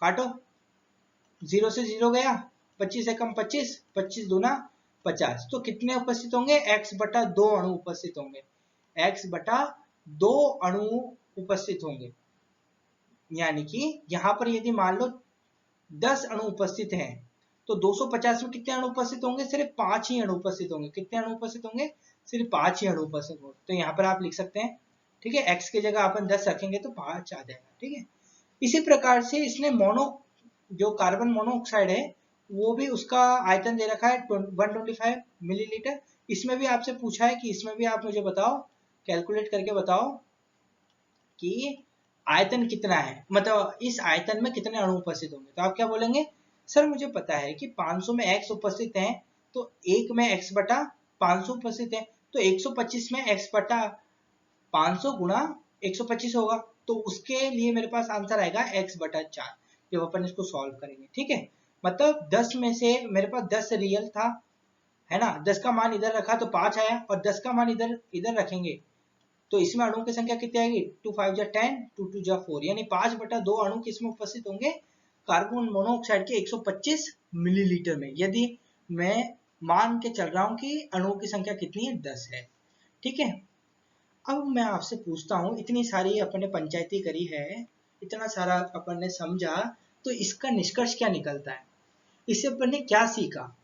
काटो, 0 से 0 गया, 25 से कम 25, 25 दूना 50। तो कितने उपस्थित होंगे? x बटा 2 अणु उपस्थित होंगे, x बटा 2 अणु उपस्थित होंगे। यानी कि यहां पर यदि मान लो 10 अणु उपस्थित हैं, तो 250 में कितने अणु उपस्थित होंगे? सिर्फ 5 ही अणु उपस्थित होंगे। कितने अणु उपस्थित होंगे? सिर्फ 5 ही अणु उपस्थित होंगे। तो यहाँ पर आप लिख सकते हैं, ठीक है, x की जगह अपन 10 रखेंगे तो 5 आ जाएगा, ठीक है। इसी प्रकार से इसने जो कार्बन मोनोऑक्साइड है वो भी, उसका आयतन दे रखा है 125 मिलीलीटर। इसमें भी आपसे पूछा है कि इसमें भी आप मुझे बताओ, कैलकुलेट करके बताओ कि आयतन कितना है, मतलब इस आयतन में कितने अणु उपस्थित होंगे। तो आप क्या बोलेंगे? सर मुझे पता है कि 500 में x उपस्थित है, तो 1 में x बटा 500 उपस्थित है, तो 125 में x बटा 500 गुणा 125 होगा। तो उसके लिए मेरे पास आंसर आएगा x बटा 4, जब अपन इसको सॉल्व करेंगे, ठीक है। मतलब 10 में से मेरे पास 10 रियल था, है ना, 10 का मान इधर रखा तो 5 आया, और 10 का मान इधर रखेंगे तो इसमें अणुओं की संख्या कितनी आएगी? 2 5 जा 10, 2 2 जा 4, यानी 5 बटा 2 अणु किसमें उपस्थित होंगे? कार्बन मोनोऑक्साइड के 125 मिलीलीटर में। यदि मैं मान के चल रहा हूं कि अणुओं की संख्या कितनी है, 10 है। ठीक है, अब मैं आपसे पूछता हूँ, इतनी सारी अपन ने पंचायती करी है, इतना सारा अपन ने समझा, तो इसका निष्कर्ष क्या निकलता है? इससे अपन ने क्या सीखा?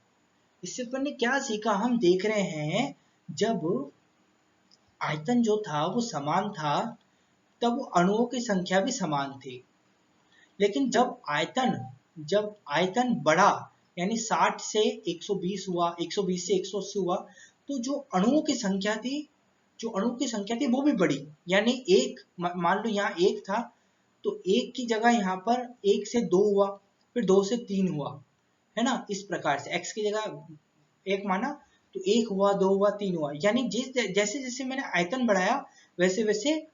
इससे अपन ने क्या सीखा? हम देख रहे हैं जब आयतन जो था वो समान था, तब अणुओं की संख्या भी समान थी। लेकिन जब आयतन बढ़ा, यानी 60 से 120 हुआ, 120 से 180 हुआ, तो जो अणुओं की संख्या थी, वो भी बढ़ी। यानी एक, मान लो यहाँ एक था, तो एक की जगह यहाँ पर 1 से 2 हुआ, फिर 2 से 3 हुआ, है ना। इस प्रकार से x की जगह 1 माना, तो 1 हुआ, 2 हुआ, 3 हुआ। यानी जैसे जैसे मैंने आयतन बढ़ाया, वैसे वैसे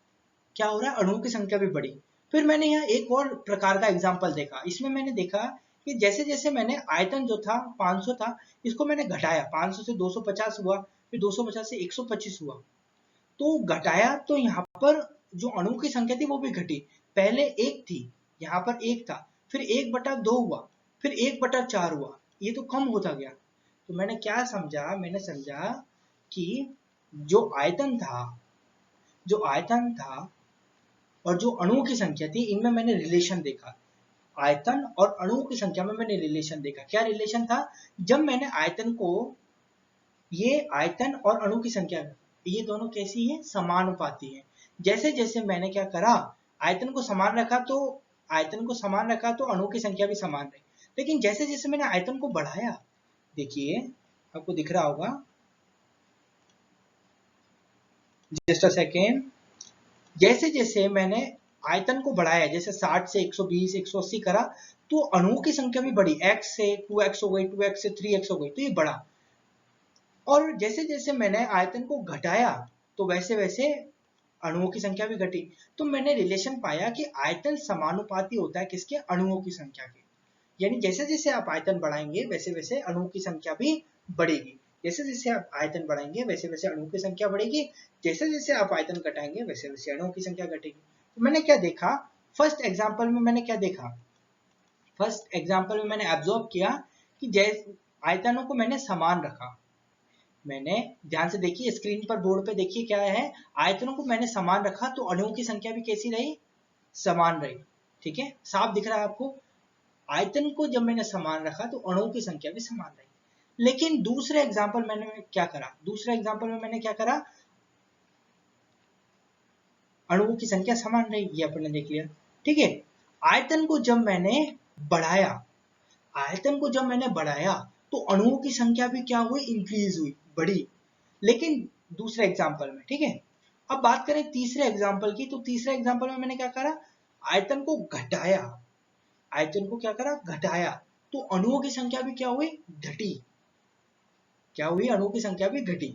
क्या हो रहा है, अणुओं की संख्या भी बढ़ी। फिर मैंने यहाँ एक और प्रकार का एग्जाम्पल देखा। इसमें मैंने देखा कि जैसे जैसे मैंने आयतन जो था 500 था, इसको मैंने घटाया, 500 से 250 हुआ, फिर 250 से 125 हुआ। तो घटाया तो यहाँ पर जो अणुओं की संख्या थी वो भी घटी। पहले एक थी, यहाँ पर एक था, फिर 1/2 हुआ, फिर 1/4 हुआ, ये तो कम होता गया। तो मैंने क्या समझा? मैंने समझा कि जो आयतन था और जो अणुओं की संख्या थी, इनमें मैंने रिलेशन देखा। आयतन और अणुओं की संख्या में मैंने रिलेशन देखा। क्या रिलेशन था? जब मैंने ये आयतन और अणु की संख्या, ये दोनों कैसी है? समानुपाती है। जैसे जैसे मैंने क्या करा, आयतन को समान रखा तो अणु की संख्या भी समान रही। लेकिन जैसे जैसे मैंने आयतन को बढ़ाया, देखिए आपको दिख रहा होगा, जस्ट अ सेकेंड, जैसे जैसे मैंने आयतन को बढ़ाया, जैसे 60 से 120, 180 करा, तो अणुओं की संख्या भी बढ़ी। x से 2x हो गई, 2x से 3x हो गई, तो ये बढ़ा। और जैसे जैसे मैंने आयतन को घटाया, तो वैसे वैसे अणुओं की संख्या भी घटी। तो मैंने रिलेशन पाया कि आयतन समानुपाती होता है किसके? अणुओं की संख्या के। यानी जैसे जैसे आप आयतन बढ़ाएंगे, वैसे वैसे अणुओं की संख्या भी बढ़ेगी। जैसे जैसे आप आयतन बढ़ाएंगे, वैसे वैसे अणुओं की संख्या बढ़ेगी। जैसे जैसे आप आयतन घटाएंगे, वैसे वैसे अणुओं की संख्या घटेगी। तो मैंने क्या देखा? फर्स्ट एग्जाम्पल में मैंने क्या देखा? फर्स्ट एग्जाम्पल में मैंने ऑब्जर्व किया कि जैसे आयतनों को मैंने समान रखा। मैंने ध्यान से देखिए, स्क्रीन पर बोर्ड पे देखिए क्या है, आयतनों को मैंने समान रखा, तो अणुओं की संख्या भी कैसी रही? समान रही। ठीक है, साफ दिख रहा है आपको? आयतन को जब मैंने समान रखा, तो अणुओं की संख्या भी समान रही। लेकिन दूसरे एग्जाम्पल में मैंने क्या करा? अणुओं की संख्या समान रही, ये अपन ने देख लिया। ठीक है, आयतन को जब मैंने बढ़ाया, तो अणुओं की संख्या भी क्या हुई? इंक्रीज हुई, बढ़ी। लेकिन दूसरे एग्जाम्पल में, ठीक है। अब बात करें तीसरे एग्जाम्पल की, तो तीसरे एग्जाम्पल में मैंने क्या करा? आयतन को घटाया, तो अणुओं की संख्या भी क्या हुई? घटी। अणुओं की संख्या भी घटी।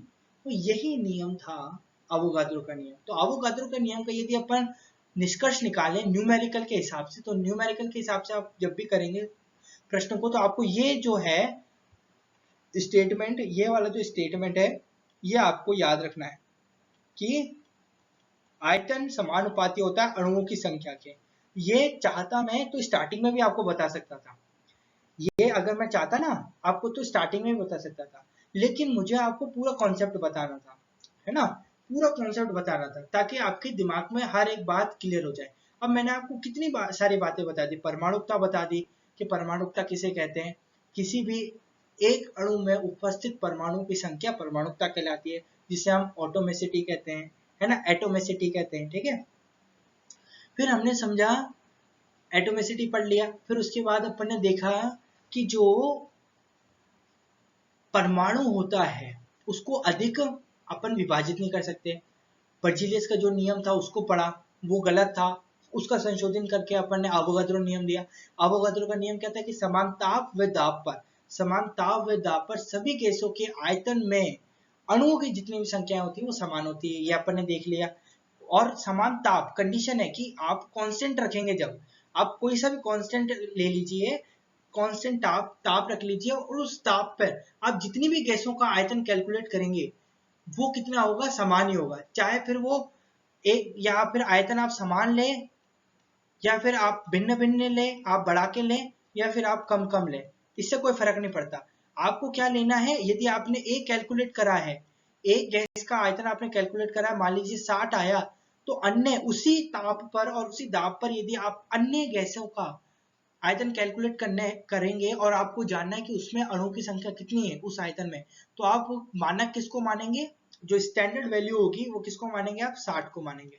तो यही नियम था अवोगाद्रो का नियम। तो अवोगाद्रो का नियम का यदि अपन निष्कर्ष निकालें न्यूमेरिकल के हिसाब से, तो न्यूमेरिकल के हिसाब से आप जब भी करेंगे प्रश्न को, तो आपको ये जो है स्टेटमेंट, ये वाला जो स्टेटमेंट है, ये आपको याद रखना है कि आयतन समानुपाती होता है अणुओं की संख्या के। ये चाहता मैं तो स्टार्टिंग में भी आपको बता सकता था, ये अगर मैं चाहता ना आपको, तो स्टार्टिंग में भी बता सकता था। लेकिन मुझे आपको पूरा कॉन्सेप्ट बताना था, है ना, पूरा कॉन्सेप्ट बताना था, ताकि आपके दिमाग में हर एक बात क्लियर हो जाए। अब मैंने आपको कितनी सारी बातें बता दी। परमाणुकता बता दी कि परमाणुकता किसे कहते हैं। किसी भी एक अणु में उपस्थित परमाणु की संख्या परमाणुकता कहलाती है, जिसे हम ऑटोमेसिटी कहते हैं, है ना, एटोमेसिटी कहते हैं। ठीक है, फिर हमने समझा, एटोमेसिटी पढ़ लिया। फिर उसके बाद अपन ने देखा कि जो परमाणु होता है उसको अधिक अपन विभाजित नहीं कर सकते। बर्जीलियस का जो नियम था उसको पढ़ा, वो गलत था, उसका संशोधन करके अपन ने अवोगाद्रो नियम दिया। अवोगाद्रो का नियम क्या था कि समान ताप व दाब पर सभी गैसों के आयतन में अणुओं की जितनी भी संख्या होती है वो समान होती है, ये अपन ने देख लिया। और समान ताप कंडीशन है कि आप कांस्टेंट रखेंगे, जब आप कोई सा भी कांस्टेंट ले लीजिए, कांस्टेंट ताप रख लीजिए, और उस ताप पर आप जितनी भी गैसों का आयतन कैलकुलेट करेंगे वो कितना होगा? समान ही होगा। चाहे फिर वो एक, या फिर आयतन आप समान लें, या फिर आप भिन्न भिन्न लें, आप बढ़ा के लें, या फिर आप कम कम लें, इससे कोई फर्क नहीं पड़ता। आपको क्या लेना है, यदि आपने ए कैलकुलेट करा है, एक गैस का आयतन आपने कैलकुलेट करा है, मान लीजिए 60 आया, तो अन्य उसी ताप पर और उसी दाब पर यदि आप अन्य गैसों का आयतन कैलकुलेट करेंगे और आपको जानना है कि उसमें अणुओं की संख्या कितनी है उस आयतन में, तो आप मानक किसको मानेंगे, जो स्टैंडर्ड वैल्यू होगी वो किसको मानेंगे, आप 60 को मानेंगे।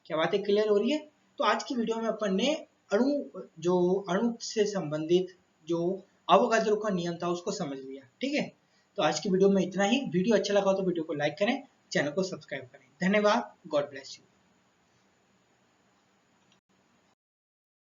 क्या बातें क्लियर हो रही है? तो आज की वीडियो में अपन ने अणु से संबंधित जो अवोगाद्रो का नियम था उसको समझ लिया। ठीक है, तो आज की वीडियो में इतना ही। वीडियो अच्छा लगा तो वीडियो को लाइक करें, चैनल को सब्सक्राइब करें। धन्यवाद, गॉड ब्लेस यू।